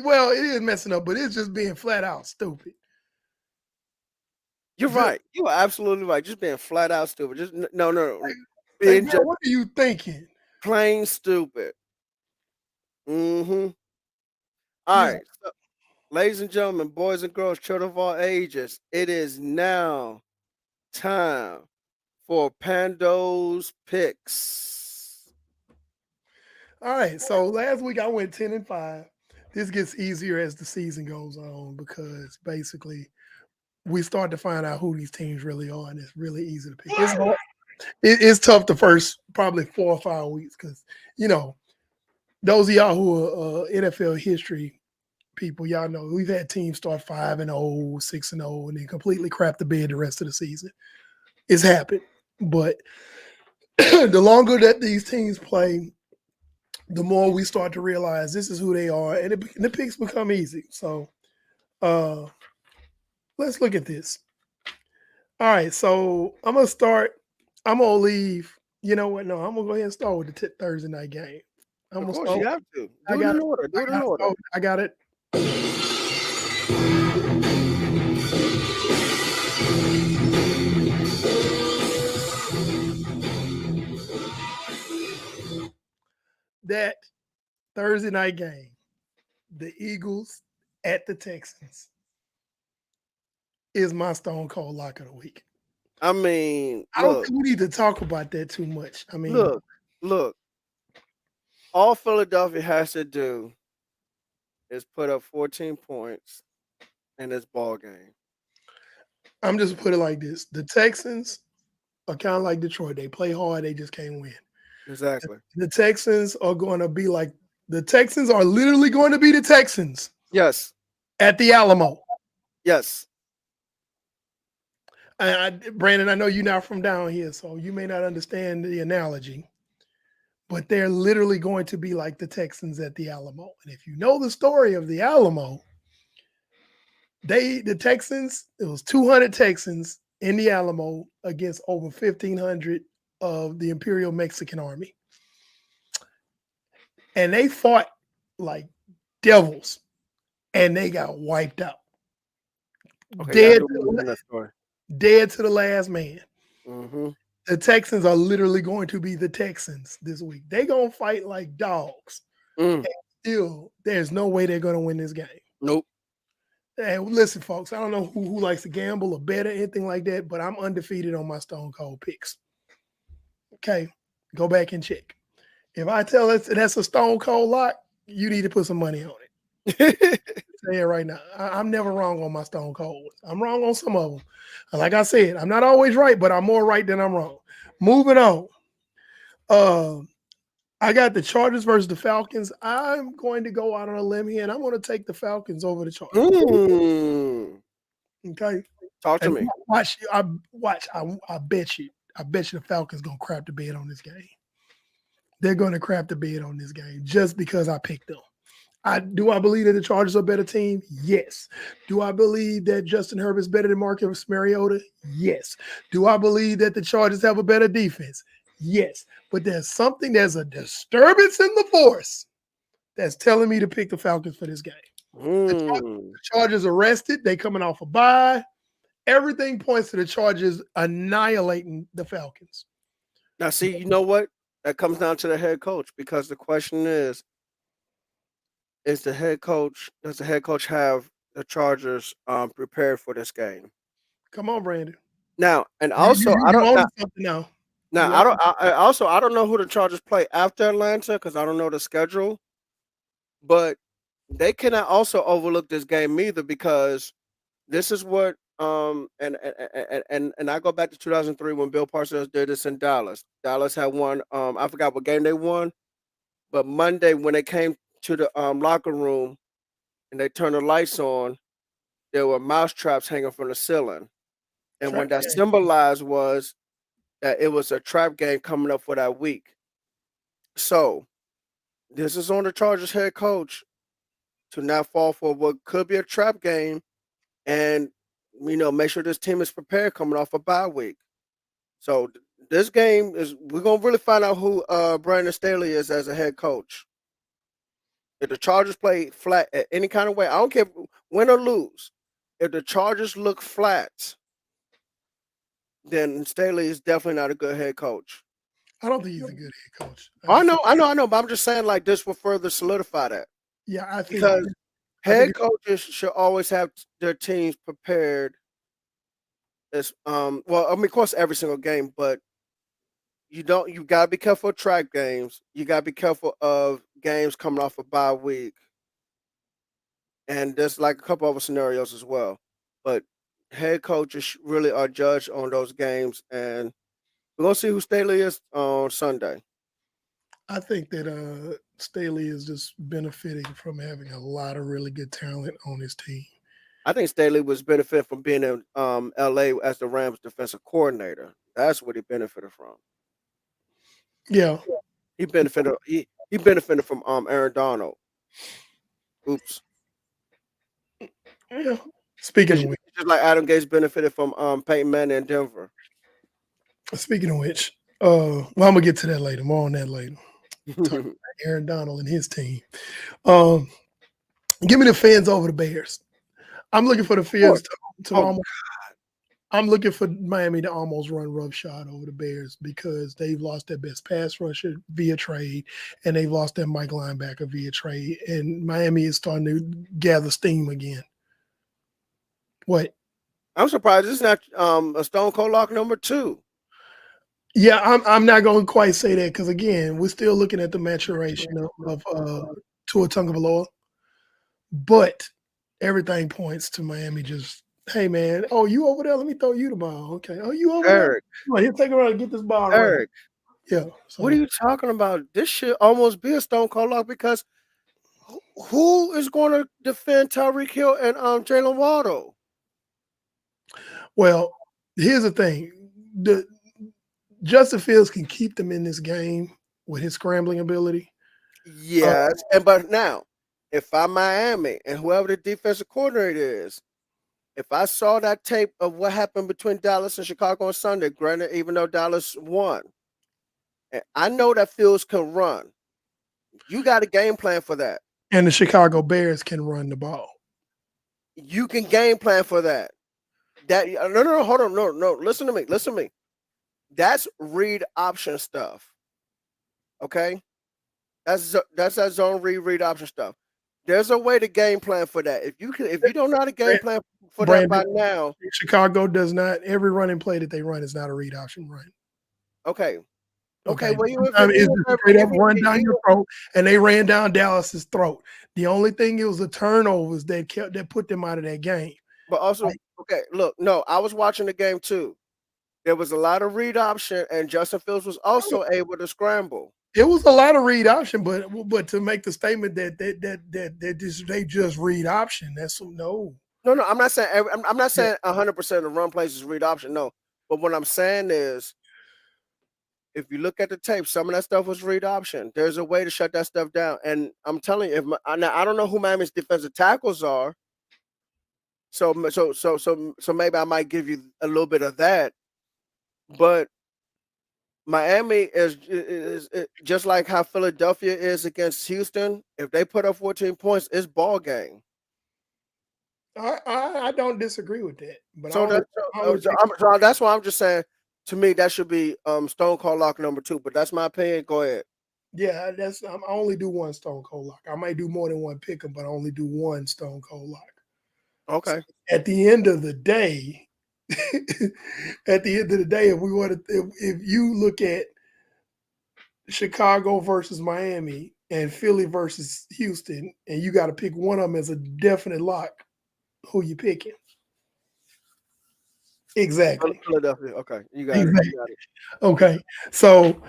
Well, it is messing up, but it's just being flat out stupid. You're right. You are absolutely right. Just being flat out stupid. Just no. Hey, Being bro, just what are you thinking? plain stupid. Mm-hmm. All Yeah. right. So, ladies and gentlemen, boys and girls, children of all ages, it is now time for Pando's picks. All right. So last week I went 10-5. This gets easier as the season goes on because basically we start to find out who these teams really are, and it's really easy to pick. It's hard. It's tough the first probably 4 or 5 weeks because those of y'all who are NFL history people, y'all know we've had teams start 5-0, 6-0, and then completely crap the bed the rest of the season. It's happened, but the longer that these teams play, the more we start to realize this is who they are, and the picks become easy. So, let's look at this. All right, so I'm gonna start. I'm gonna leave. You know what? No, I'm gonna go ahead and start with the Thursday night game. I'm Of gonna course, start. you have to. I Do it got in it. order. Do it in order. I got it. That Thursday night game, the Eagles at the Texans, is my Stone Cold lock of the week. I mean, I don't look, think we need to talk about that too much. I mean, look. All Philadelphia has to do is put up 14 points in this ball game. I'm just put it like this: the Texans are kind of like Detroit. They play hard, they just can't win. Exactly. The Texans are going to be like the Texans are literally going to be the Texans Yes. at the Alamo. Yes. Brandon, I know you're not from down here, so you may not understand the analogy, but they're literally going to be like the Texans at the Alamo. And if you know the story of the Alamo, the Texans, it was 200 Texans in the Alamo against over 1,500 of the Imperial Mexican Army. And they fought like devils and they got wiped out. Okay, yeah, I dead, do remember hearing that story. dead to the last man. Mm-hmm. The Texans are literally going to be the Texans this week. They're gonna fight like dogs. Mm. Still, there's no way they're gonna win this game. Nope. Hey, listen, folks. I don't know who likes to gamble or bet or anything like that, but I'm undefeated on my Stone Cold picks. Okay, go back and check. If I tell us that's a Stone Cold lock, you need to put some money on it. Say it right now. I'm never wrong on my Stone Cold ones. I'm wrong on some of them. Like I said, I'm not always right, but I'm more right than I'm wrong. Moving on. Uh, I got the Chargers versus the Falcons. I'm going to go out on a limb here, and I'm going to take the Falcons over the Chargers. Mm. Okay, Talk to and me. watch. I bet you. I bet you the Falcons gonna crap the bed on this game. They're going to crap the bed on this game just because I picked them. I believe that the Chargers are a better team? Yes. Do I believe that Justin Herbert's better than Marcus Mariota? Yes. Do I believe that the Chargers have a better defense? Yes. But there's a disturbance in the force that's telling me to pick the Falcons for this game. Mm. The Chargers are rested. They coming off a bye. Everything points to the Chargers annihilating the Falcons. Now, see, you know what? That comes down to the head coach because the question is does the head coach have the Chargers prepared for this game? Come on, Brandon. Now, and You also you I you don't own now, something now. now You I own don't I don't know who the Chargers play after Atlanta because I don't know the schedule, but they cannot also overlook this game either because this is what and I go back to 2003 when Bill Parcells did this in Dallas. Dallas had won I forgot what game they won, but Monday when they came to the locker room and they turned the lights on, there were mouse traps hanging from the ceiling. And trap what that game. symbolized was that it was a trap game coming up for that week. So this is on the Chargers head coach to not fall for what could be a trap game and make sure this team is prepared coming off a bye week. So this game is we're gonna really find out who Brandon Staley is as a head coach. If the Chargers play flat at any kind of way, I don't care win or lose. If the Chargers look flat, then Staley is definitely not a good head coach. I don't think he's a good head coach. I know, but I'm just saying like this will further solidify that Yeah, because I think head coaches should always have their teams prepared as well. I mean, of course, every single game, but you gotta be careful of track games. You gotta be careful of games coming off a bye week, and there's like a couple other scenarios as well. But head coaches really are judged on those games, and we're gonna see who Staley is on Sunday. I think that Staley is just benefiting from having a lot of really good talent on his team. I think Staley was benefiting from being in LA as the Rams defensive coordinator. That's what he benefited from. Yeah, He benefited from Aaron Donald. Oops. yeah. Speaking of which, Just like Adam Gates benefited from Peyton Manning in Denver. speaking of which, well, I'm gonna get to that later. More on that later. Talk about Aaron Donald and his team. Um, Give me the fans over the Bears. I'm looking for the fans to Oh, almost. I'm looking for Miami to almost run roughshod over the Bears because they've lost their best pass rusher via trade, and they've lost their Mike linebacker via trade, and Miami is starting to gather steam again. What? I'm surprised it's not a Stone Cold Lock number 2. Yeah, I'm not going to quite say that because again, we're still looking at the maturation of Tua Tagovailoa, but everything points to Miami just. Hey man, oh you over there? Let me throw you the ball. Okay. Oh you over there? Eric, Come on, here, take it around and get this ball right. Eric, Yeah. what are So you talking about? This should almost be a Stone Cold Lock because who is going to defend Tyreek Hill and Jalen Waddle? well, here's the thing: the Justin Fields can keep them in this game with his scrambling ability. Yes, but now, if I'm Miami and whoever the defensive coordinator is, if I saw that tape of what happened between Dallas and Chicago on Sunday, granted, even though Dallas won, and I know that Fields can run. You got a game plan for that. And the Chicago Bears can run the ball. You can game plan for that. That no, hold on, no. Listen to me. Listen to me. That's read option stuff. Okay, that's that zone read option stuff. There's a way to game plan for that. If you don't know how to game plan for that Brandon, by now, Chicago does not. Every running play that they run is not a read option run. okay, okay. Okay, Well, sometimes it's just straight up run down your even throat, and they ran down Dallas's throat. The only thing it was the turnovers that put them out of that game. but also Like, okay. Look, no, I was watching the game too. There was a lot of read option, and Justin Fields was also able to scramble. it was a lot of read option, but to make the statement that they just read option, that's no. No, I'm not saying I'm not Yeah. saying 100% of run plays is read option. No, but what I'm saying is, if you look at the tape, some of that stuff was read option. There's a way to shut that stuff down, and I'm telling you, now I don't know who Miami's defensive tackles are, so maybe I might give you a little bit of that, but Miami is just like how Philadelphia is against Houston. If they put up 14 points, it's ball game. I don't disagree with that, but So I only pick, that's why I'm just saying. To me, that should be Stone Cold Lock number 2. But that's my opinion. Go ahead. yeah, I only do one Stone Cold Lock. I might do more than one pick 'em, but I only do one Stone Cold Lock. So Okay. at the end of the day, at the end of the day, if we want to, if you look at Chicago versus Miami and Philly versus Houston, and you got to pick one of them as a definite lock, who you picking? Exactly. Philadelphia. Okay, you got it. Exactly. You got it. Okay. So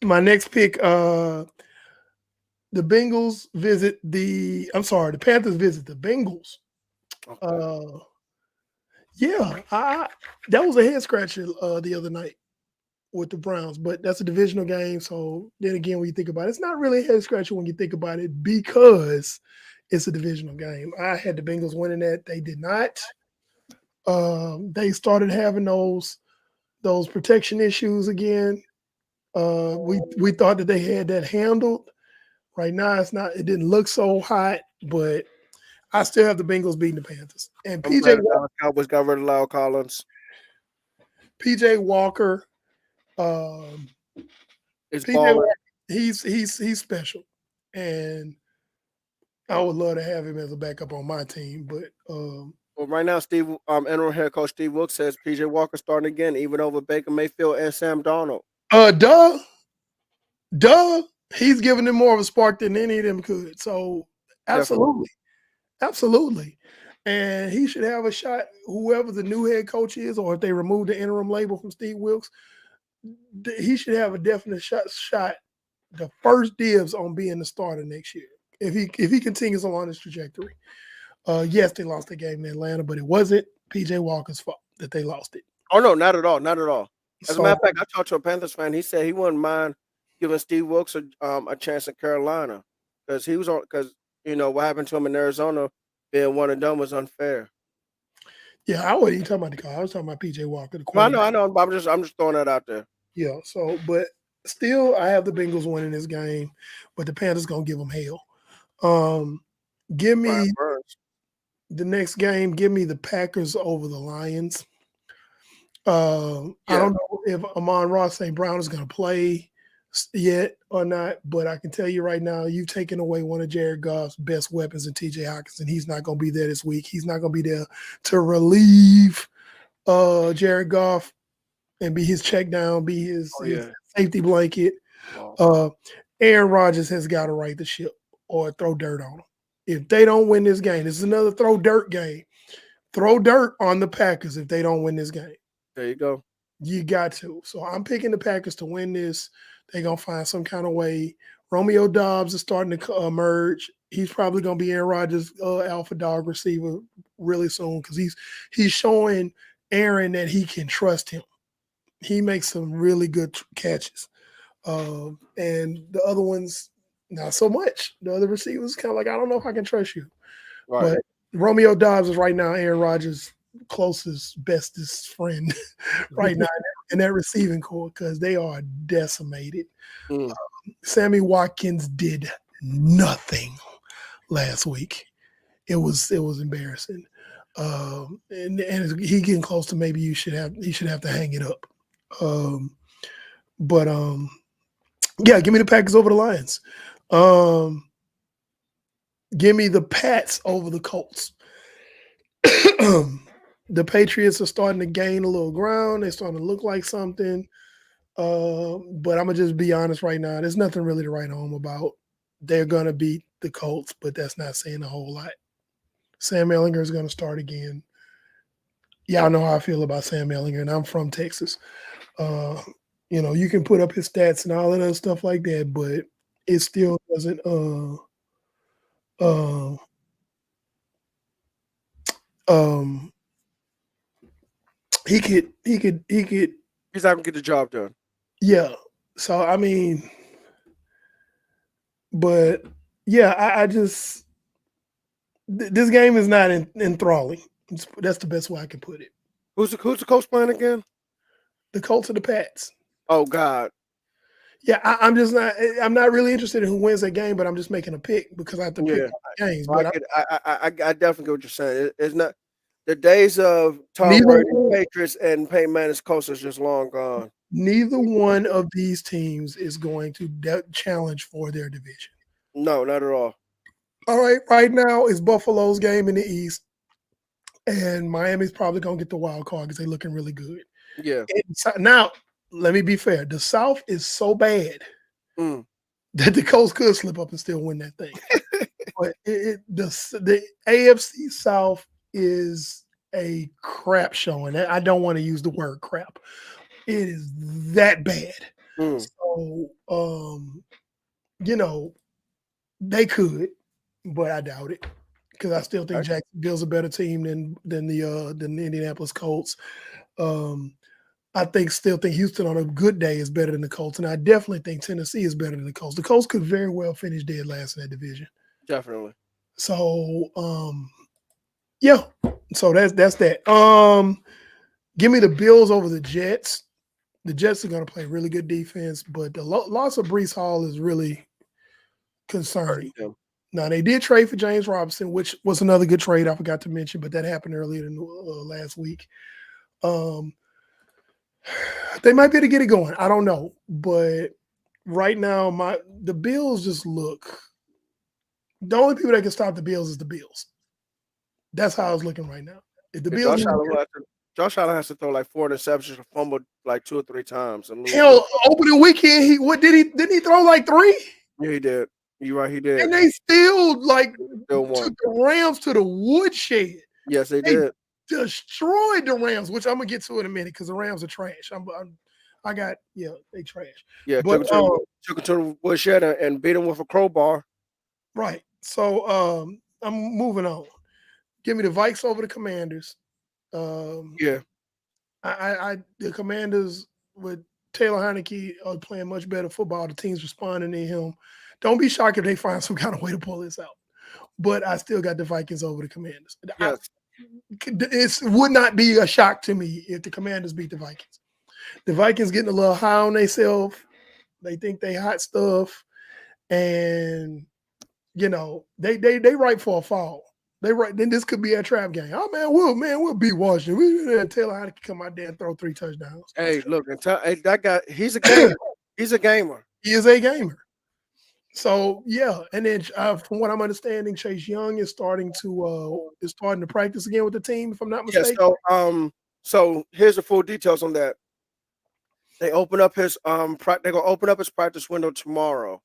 my next pick, the Bengals visit the Panthers visit the Bengals. Okay. Yeah, that was a head scratcher the other night with the Browns, but that's a divisional game. So then again, when you think about it, it's not really a head scratcher when you think about it because it's a divisional game. I had the Bengals winning that. They did not. They started having those protection issues again. We thought that they had that handled. Right now, it's not. It didn't look so hot, but I still have the Bengals beating the Panthers. And I'm glad the Dallas Cowboys got rid of Lyle Collins. PJ Walker, um, It's PJ balling. Walker, he's special, and I would love to have him as a backup on my team. But Well, right now, interim head coach Steve Wilkes says PJ Walker starting again, even over Baker Mayfield and Sam Darnold. duh, he's giving them more of a spark than any of them could. So Definitely. absolutely, and he should have a shot. Whoever the new head coach is, or if they remove the interim label from Steve Wilkes, he should have a definite shot. The first dibs on being the starter next year if he continues along this trajectory. Yes, they lost the game in Atlanta, but it wasn't PJ Walker's fault that they lost it. Oh no, not at all, not at all. As a So matter of fact, I talked to a Panthers fan. He said he wouldn't mind giving Steve Wilkes a chance in Carolina because he was on because what happened to him in Arizona being one and done was unfair. yeah, I wasn't even talking about the call. I was talking about PJ Walker, the Well, quarterback. I know, but I'm just throwing that out there. Yeah. So, but still, I have the Bengals winning this game, but the Panthers gonna give them hell. Give Brian me Burns. the next game. Give me the Packers over the Lions. I Yeah. don't know if Amon-Ra St. Brown is going to play yet or not, but I can tell you right now, you've taken away one of Jared Goff's best weapons in TJ Hawkinson. He's not going to be there this week. He's not going to be there to relieve Jared Goff and be his check down, be his safety blanket. Aaron Rodgers has got to right the ship or throw dirt on them. If they don't win this game, this is another throw dirt game. Throw dirt on the Packers if they don't win this game. There you go. You got to. So I'm picking the Packers to win this. They're going to find some kind of way. Romeo Dobbs is starting to emerge. He's probably going to be Aaron Rodgers' alpha dog receiver really soon because he's showing Aaron that he can trust him. He makes some really good catches. And the other ones, not so much. The other receivers kind of like, I don't know if I can trust you. Right. But Romeo Dobbs is right now Aaron Rodgers' closest, bestest friend right now in that receiving core because they are decimated. Sammy Watkins did nothing last week. It was embarrassing. And he getting close to maybe he should have to hang it up. Um, but yeah, give me the Packers over the Lions. Um, give me the Pats over the Colts. The Patriots are starting to gain a little ground. They're starting to look like something. But I'm gonna just be honest right now. There's nothing really to write home about. They're gonna beat the Colts, but that's not saying a whole lot. Sam Ellinger is gonna start again. Y'all know how I feel about Sam Ellinger, and I'm from Texas. Uh, you can put up his stats and all that other stuff like that, but it still doesn't. Uh, um, he could. He's not gonna get the job done. Yeah. So I mean, but yeah, I just this game is not enthralling. That's the best way I can put it. Who's the coach playing again? The Colts are the Pats. Oh God, Yeah, I'm just not. I'm not really interested in who wins that game, but I'm just making a pick because I have to pick yeah. games. I But get. I definitely get what you're saying. It's not the days of Tom neither Brady, Patriots, and Peyton Manning's coach is just long gone. neither one of these teams is going to challenge for their division. No, not at all. All right now it's Buffalo's game in the East, and Miami's probably gonna get the wild card because they're looking really good. Yeah. Now, let me be fair. The South is so bad Mm. that the Colts could slip up and still win that thing. But the AFC South is a crap show, and I don't want to use the word crap. It is that bad. Mm. So, they could, but I doubt it because I still think Okay. Jacksonville's a better team than the Indianapolis Colts. Um, I still think Houston on a good day is better than the Colts, and I definitely think Tennessee is better than the Colts. The Colts could very well finish dead last in that division. Definitely. So, yeah. So that's that. Give me the Bills over the Jets. The Jets are going to play really good defense, but the loss of Brees Hall is really concerning. Hurting them. Now they did trade for James Robinson, which was another good trade I forgot to mention, but that happened earlier in last week. Um, they might be able to get it going. I don't know, but right now the Bills just look. The only people that can stop the Bills is the Bills. That's how it's looking right now. If the Yeah, Bills Josh Allen has to throw like 4 interceptions or fumble like 2 or 3 times and lose. hell opening weekend, didn't he throw like 3? Yeah, he did. You're right, he did. And they still like Still took won. the Rams to the woodshed. Yes, they They did. destroyed the Rams, which I'm gonna get to in a minute because the Rams are trash. They trash. Yeah, But took him to the woodshed and beat him with a crowbar. right. So I'm moving on. Give me the Vikes over the Commanders. Yeah, The Commanders with Taylor Heineke are playing much better football. The team's responding to him. Don't be shocked if they find some kind of way to pull this out. But I still got the Vikings over the Commanders. yes. It would not be a shock to me if the Commanders beat the Vikings. The Vikings getting a little high on themselves. They think they hot stuff, and they ripe for a fall. They right then this could be a trap game. Oh we'll beat Washington. We Taylor Heineke come out there and throw 3 touchdowns. Hey, look, that guy, he's a gamer. He's a gamer. He is a gamer. So yeah, and then from what I'm understanding, Chase Young is starting to practice again with the team, if I'm not Yeah, mistaken. so here's the full details on that. They open up his they're gonna open up his practice window tomorrow.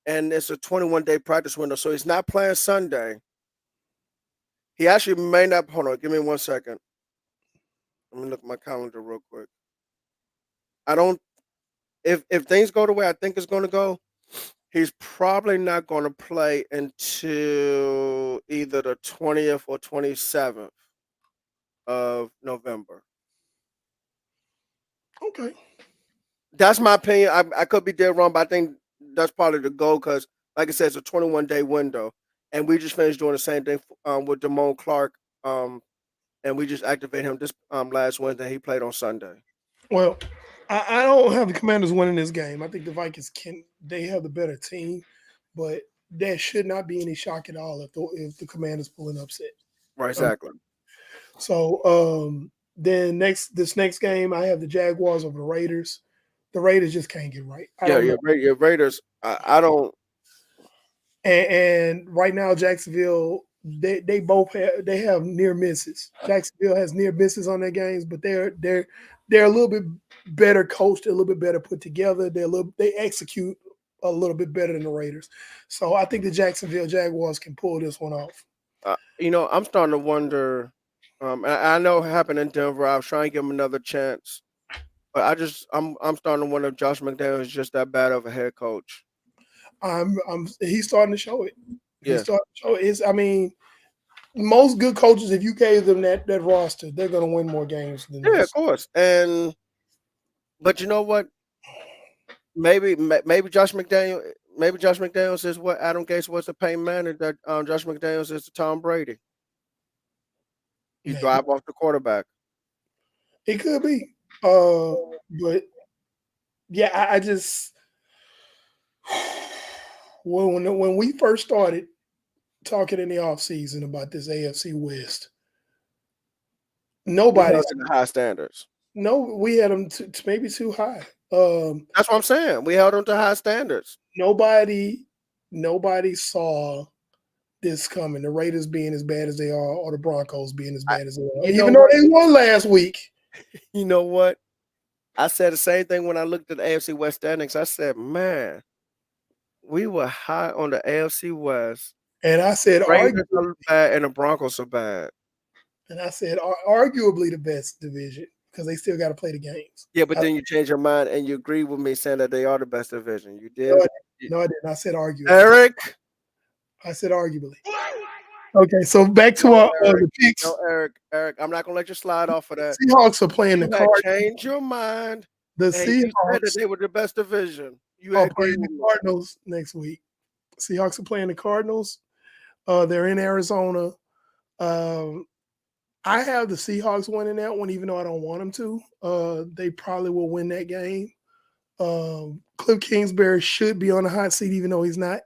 And it's a 21-day practice window. So he's not playing Sunday. He actually may not. Hold on, give me 1 second. Let me look at my calendar real quick. I don't. If things go the way I think it's going to go, he's probably not going to play until either the 20th or 27th of November. Okay. That's my opinion. I could be dead wrong, but I think that's probably the goal because, like I said, it's a 21-day window, and we just finished doing the same thing with Damone Clark. And we just activated him this last Wednesday. He played on Sunday. Well, I don't have the Commanders winning this game. I think the Vikings they have the better team, but there should not be any shock at all if the Commanders pull an upset. Right, exactly. So then this next game, I have the Jaguars over the Raiders. The Raiders just can't get right. I Yeah, don't know. your Raiders. I don't. And right now, Jacksonville, they both have near misses. Jacksonville has near misses on their games, but they're a little bit better coached, a little bit better put together. They execute a little bit better than the Raiders. So I think the Jacksonville Jaguars can pull this one off. I'm starting to wonder. I know it happened in Denver. I was trying to give him another chance, but I'm starting to wonder if Josh McDaniels is just that bad of a head coach. He's starting to show it. He's Yeah, starting to show it. I mean, most good coaches, if you gave them that roster, they're going to win more games than yeah, of this. course. But you know what? Maybe Josh McDaniels is what Adam Gase was to Peyton Manning. That Josh McDaniels is to Tom Brady. He Maybe thrive off the quarterback. it could be, but yeah, I just when we first started talking in the off season about this AFC West, We nobody held to the high standards. no, we had them maybe too high. That's what I'm saying. We held them to high standards. Nobody nobody saw this coming. The Raiders being as bad as they are, or the Broncos being as I, bad as they are, you know even though what? they won last week. You know what? I said the same thing when I looked at the AFC West standings. I said, man, we were high on the AFC West. And I said, Raiders are bad and the Broncos are bad. arguably the best division because they still got to play the games. Yeah, but then you change your mind and you agree with me saying that they are the best division. You No, I did? didn't. No, I didn't. I said arguably. Eric? I said arguably. Okay, so back to No, our Eric. the picks. No, Eric, I'm not gonna let you slide off of that. Seahawks are playing the You had Cardinals. changed your mind The and you said that Seahawks they were the best division. You are agree playing the with me. Cardinals next week. Seahawks are playing the Cardinals. They're in Arizona. Um, I have the Seahawks winning that one, even though I don't want them to. They probably will win that game. Cliff Kingsbury should be on the hot seat, even though he's not.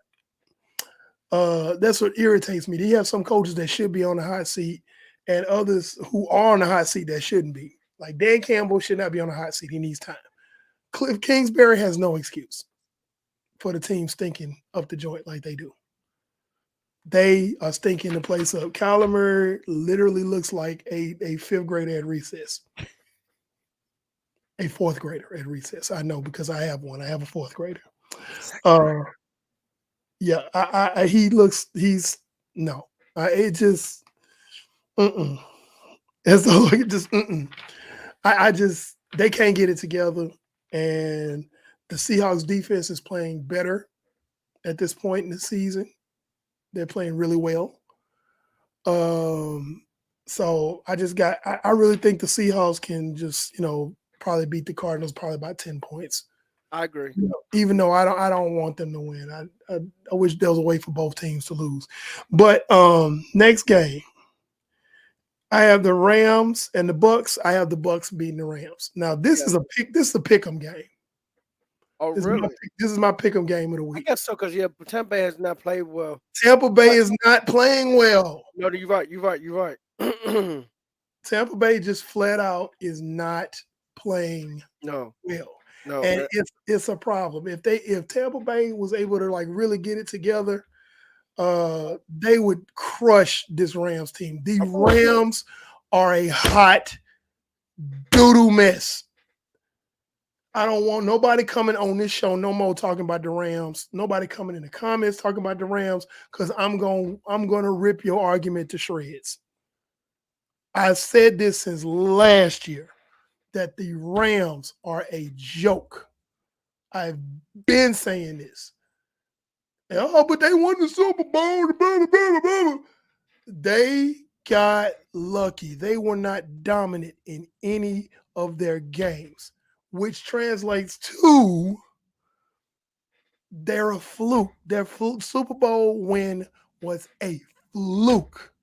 That's what irritates me. You have some coaches that should be on the hot seat and others who are on the hot seat that shouldn't be. Like Dan Campbell should not be on the hot seat. He needs time. Cliff Kingsbury has no excuse for the team stinking up the joint like they do. They are stinking the place up. Kyler Murray literally looks like a fifth grader at recess. A fourth grader at recess. I know because I have one. I have a fourth grader. Yeah, he's no. It just It's so it just I just they can't get it together, and the Seahawks defense is playing better at this point in the season. They're playing really well. So I really think the Seahawks can just probably beat the Cardinals probably by 10 points. I agree. Even though I don't want them to win. I wish there was a way for both teams to lose. But next game, I have the Rams and the Bucks. I have the Bucks beating the Rams. Now this is a pick'em game. Oh, really? This is my pick'em game of the I week. guess so because Tampa Bay has not played well. Tampa Bay is not playing well. No, you're right. You're right. You're right. Tampa Bay just flat out is not playing No, well. no. And it's a problem. If Tampa Bay was able to like really get it together, they would crush this Rams team. The Rams are a hot doo-doo mess. I don't want nobody coming on this show no more talking about the Rams. Nobody coming in the comments talking about the Rams because I'm gonna rip your argument to shreds. I said this since last year that the Rams are a joke. I've been saying this. Oh, but they won the Super Bowl. Blah, blah, blah, blah. They got lucky. They were not dominant in any of their games, which translates to they're a fluke. Their Super Bowl win was a fluke.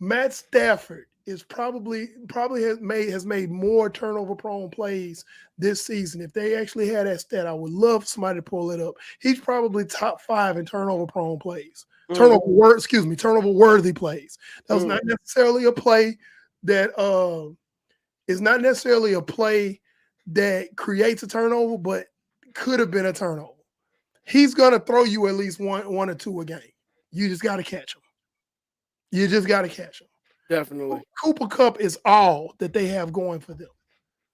Matt Stafford is probably has made more turnover prone plays this season. If they actually had that stat, I would love somebody to pull it up. He's probably top 5 in turnover prone plays. Turnover worthy plays. That was not necessarily a play that is not necessarily a play that creates a turnover, but could have been a turnover. He's gonna throw you at least one or two a game. You just got to catch him. You just got to catch him. Definitely. Cooper Cup is all that they have going for them,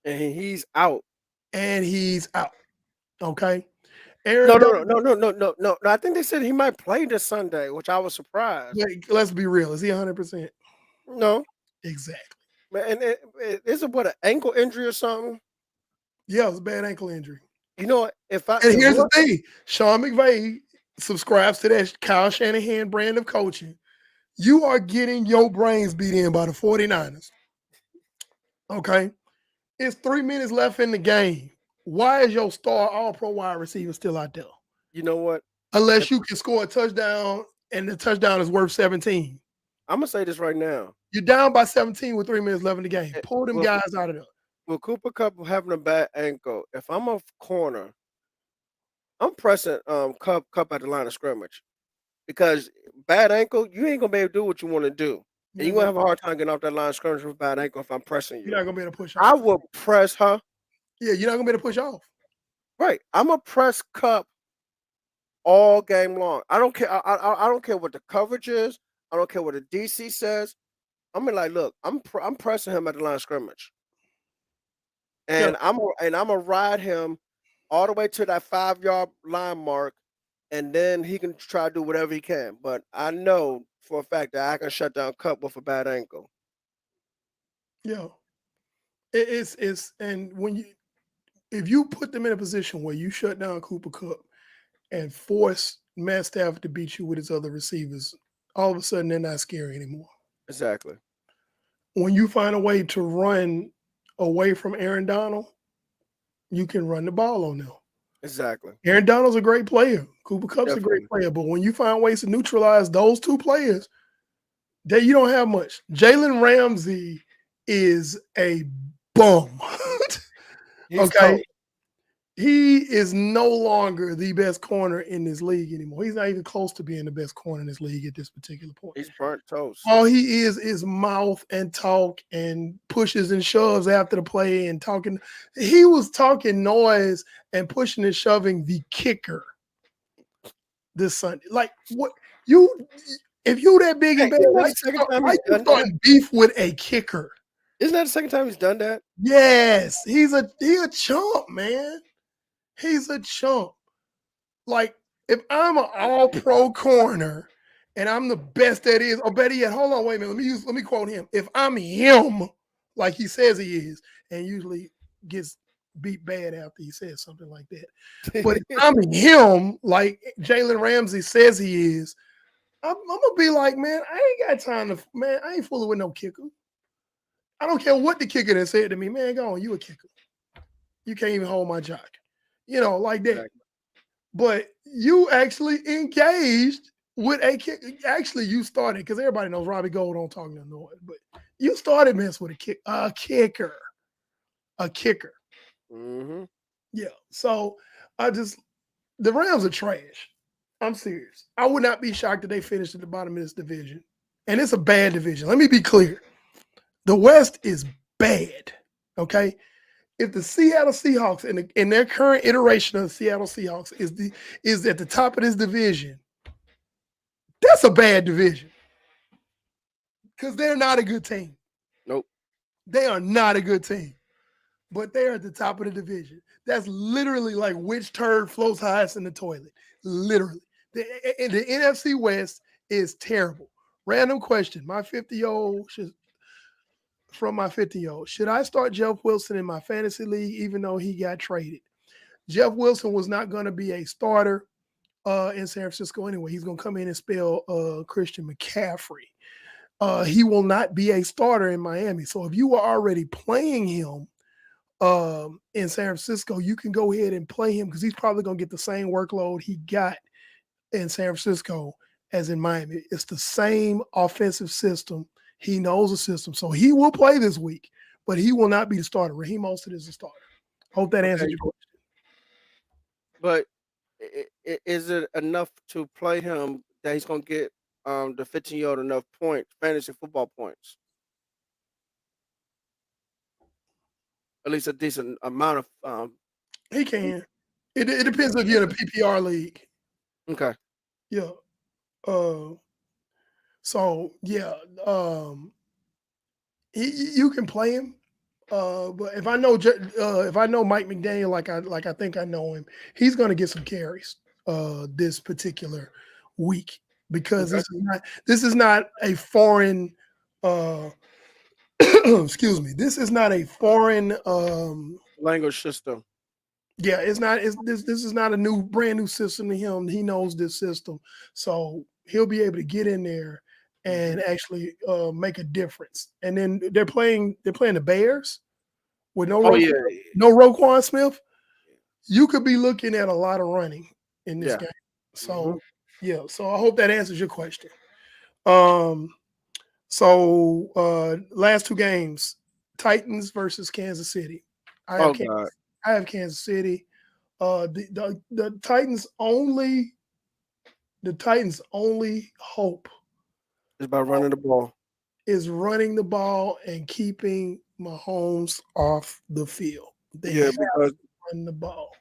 And he's out. and he's out. Okay, No, Aaron no, Donald. no, no, no, no, no, no. I think they said he might play this Sunday, which I was surprised. Let's be real. Is he 100%? No, Exactly. and is it what, an ankle injury or something? Yeah, it was a bad ankle injury. You know what? And If here's the thing: Sean McVay subscribes to that Kyle Shanahan brand of coaching. You are getting your brains beat in by the 49ers. Okay, it's 3 minutes left in the game. Why is your star all pro wide receiver still out there? you know what? Unless If, you can score a touchdown and the touchdown is worth 17. I'm gonna say this right now. You're down by 17 with 3 minutes left in the game. Eh, Pull them With, guys out of there. with Cooper Cup having a bad ankle, if I'm a corner, I'm pressing Cup at the line of scrimmage because bad ankle, you ain't gonna be able to do what you want to do, and you're gonna have a hard time getting off that line of scrimmage with bad ankle if I'm pressing You're you. not gonna be able to push I off. will press her. Yeah, you're not gonna be able to push off. Right, I'm gonna press Cup all game long. I don't care. I don't care what the coverage is. I don't care what the DC says. I'm gonna like, look, I'm pressing him at the line of scrimmage, Yeah, and I'm gonna ride him all the way to that 5 yard line mark, and then he can try to do whatever he can. But I know for a fact that I can shut down Cup with a bad ankle. yeah. It's and when you if you put them in a position where you shut down Cooper Cup and force Matt Stafford to beat you with his other receivers, all of a sudden they're not scary anymore. Exactly. When you find a way to run away from Aaron Donald, you can run the ball on them. Exactly. Aaron Donald's a great player. Cooper Cup's a great Definitely. player. But when you find ways to neutralize those two players, that you don't have much. Jalen Ramsey is a bum. He's Okay. toast. He is no longer the best corner in this league anymore. He's not even close to being the best corner in this league at this particular point. He's burnt toast. All he is mouth and talk and pushes and shoves after the play and talking. He was talking noise and pushing and shoving the kicker this Sunday. Like what you if you that big and Hey, bad, isn't that why the second time why he's you done that? starting beef with a kicker? Isn't that the second time he's done that? Yes, he a chump, man. He's a chump. Like if I'm an all pro corner and I'm the best that is, or better yet, hold on, wait a minute. Let me quote him. If I'm him, like he says he is, and usually gets beat bad after he says something like that. But if I'm him, like Jalen Ramsey says he is, I'm gonna be like, man, I ain't got time to, man, I ain't fooling with no kicker. I don't care what the kicker that said to me, man, go on, you a kicker. You can't even hold my jock. Like that. Exactly. But you actually engaged with a kick. Actually, you started because everybody knows Robbie Gold don't talk no noise, but you started messing with a kicker. Mm-hmm. Yeah. So the Rams are trash. I'm serious. I would not be shocked if they finished at the bottom of this division, and it's a bad division. Let me be clear: the West is bad. Okay. If the Seattle Seahawks in their current iteration of the Seattle Seahawks is at the top of this division, that's a bad division because they're not a good team. Nope. They are not a good team, but they're at the top of the division. That's literally like which turd floats highest in the toilet. Literally, the NFC West is terrible. Random question: my 50-year-old from my 50-year-old, should I start Jeff Wilson in my fantasy league even though he got traded? Jeff Wilson was not going to be a starter in San Francisco anyway. He's going to come in and spell Christian McCaffrey. He will not be a starter in Miami. So if you are already playing him in San Francisco, you can go ahead and play him because he's probably going to get the same workload he got in San Francisco as in Miami. It's the same offensive system. He knows the system. So he will play this week, but he will not be the starter. Raheem Mostert is the starter. Hope that answers Okay, your question. but is it enough to play him that he's gonna get the 15-yard enough fantasy football points? at least a decent amount of He can. It depends if you're in a PPR league. okay. Yeah. Uh, so yeah, you can play him. But if I know Mike McDaniel like I think I know him, he's going to get some carries this particular week because Okay. this is not a foreign excuse me, this is not a foreign Language system. yeah, it's not it's this is not a brand new system to him. He knows this system. So he'll be able to get in there Mhm. and actually make a difference. And then they're playing the Bears with Oh yeah. No Roquan Smith. You could be looking at a lot of running in this Yeah. game. Hmm. So yeah, so I hope that answers your question. Um last two games, Titans versus Kansas City. I have Oh Kansas, God. I have Kansas City. The Titans' only hope It's about running the ball. is running the ball and keeping Mahomes off the field. They Yeah, have because to run the ball.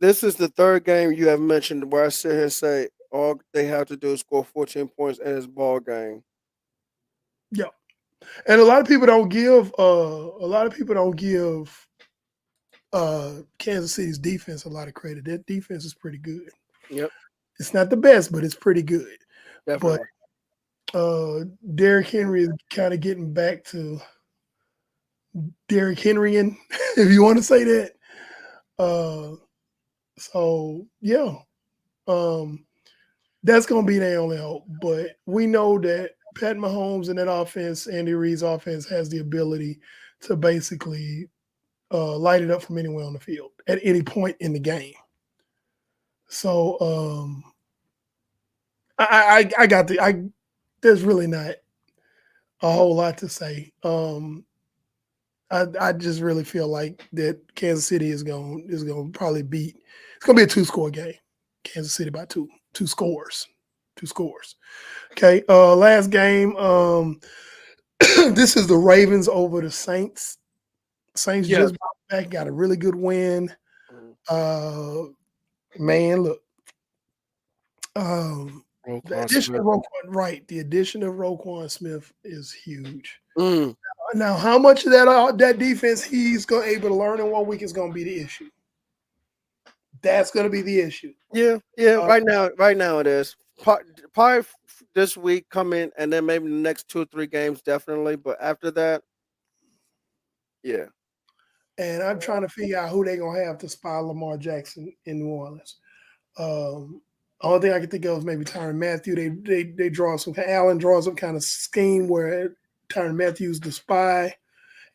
this is the third game you have mentioned where I sit here and say all they have to do is score 14 points in this ball game. Yeah. And a lot of people don't give Kansas City's defense a lot of credit. That defense is pretty good. Yep, It's not the best, but it's pretty good. But definitely. Derrick Henry is kind of getting back to Derrick Henryan, if you want to say that. Uh, so yeah, um, that's gonna be their only hope. But we know that Pat Mahomes and that offense, Andy Reid's offense, has the ability to basically light it up from anywhere on the field at any point in the game. So I got the I. There's really not a whole lot to say. I just really feel like that Kansas City is going to probably beat. It's going to be a two-score game. Kansas City by two scores, two scores. Okay. Last game. This is the Ravens over the Saints. Saints Yes. just bounced back, got a really good win. Mhm. Uh, man, look. The Roquan addition Smith. of Roquan, right? The addition of Roquan Smith is huge. Mm. Now, how much of that defense he's going able to learn in 1 week is going to be the issue. That's going to be the issue. Yeah, yeah. Uh, Right now it is. Probably this week come in, and then maybe the next 2 or 3 games definitely. But after that, yeah. and I'm trying to figure out who they're going to have to spy Lamar Jackson in New Orleans. Only thing I can think of is maybe Tyrann Matthew. They draw some. Allen draws some kind of scheme where Tyrann Matthew's the spy,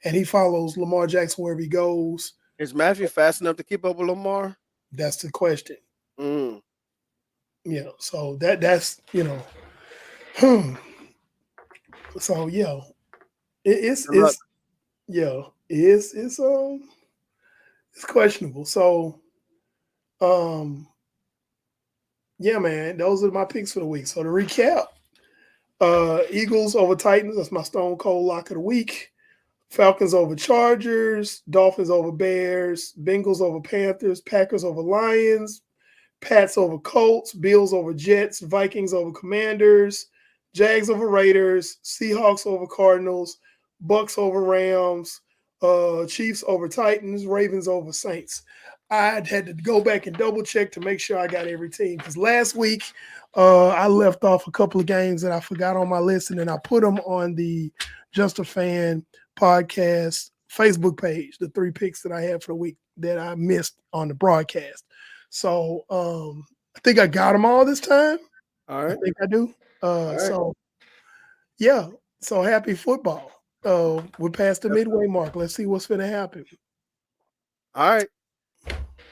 and he follows Lamar Jackson wherever he goes. Is Matthew fast enough to keep up with Lamar? That's the question. Mm. So that's. Hmm. So it's it's questionable. So um yeah, man, those are my picks for the week. So to recap, Eagles over Titans, that's my Stone Cold lock of the week. Falcons over Chargers, Dolphins over Bears, Bengals over Panthers, Packers over Lions, Pats over Colts, Bills over Jets, Vikings over Commanders, Jags over Raiders, Seahawks over Cardinals, Bucks over Rams, Chiefs over Titans, Ravens over Saints. I had to go back and double check to make sure I got every team because last week I left off a couple of games that I forgot on my list and then I put them on the Just a Fan podcast Facebook page, the 3 picks that I had for the week that I missed on the broadcast. So I think I got them all this time. All I right. think I do. All right. So yeah. So happy football. We're past the midway mark. Let's see what's going to happen. All right.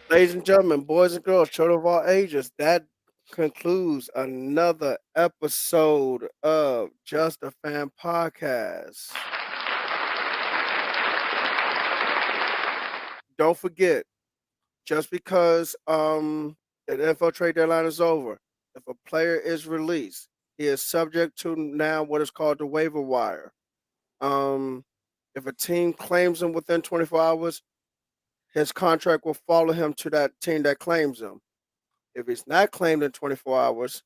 Ladies and gentlemen, boys and girls, children of all ages, that concludes another episode of Just a Fan Podcast. Don't forget, just because the NFL trade deadline is over, if a player is released, he is subject to now what is called the waiver wire. Um, if a team claims him within 24 hours, his contract will follow him to that team that claims him. If he's not claimed in 24 hours,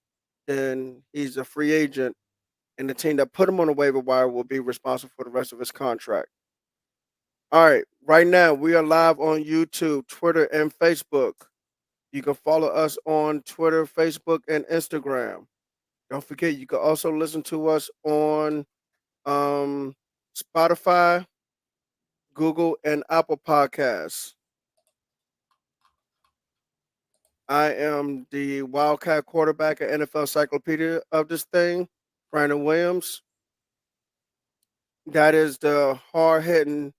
then he's a free agent, and the team that put him on the waiver wire will be responsible for the rest of his contract. All right, right now we are live on YouTube, Twitter, and Facebook. You can follow us on Twitter, Facebook, and Instagram. Don't forget, you can also listen to us on um, Spotify, Google, and Apple Podcasts. I am the Wildcat quarterback at NFL Encyclopedia of this thing, Brandon Williams. That is the hard hitting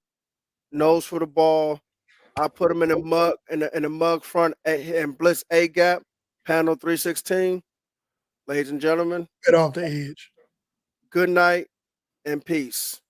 nose for the ball. I put him in the mug in the mug front and blitz A gap, panel 316. Ladies and gentlemen, Get off the edge. good night and peace.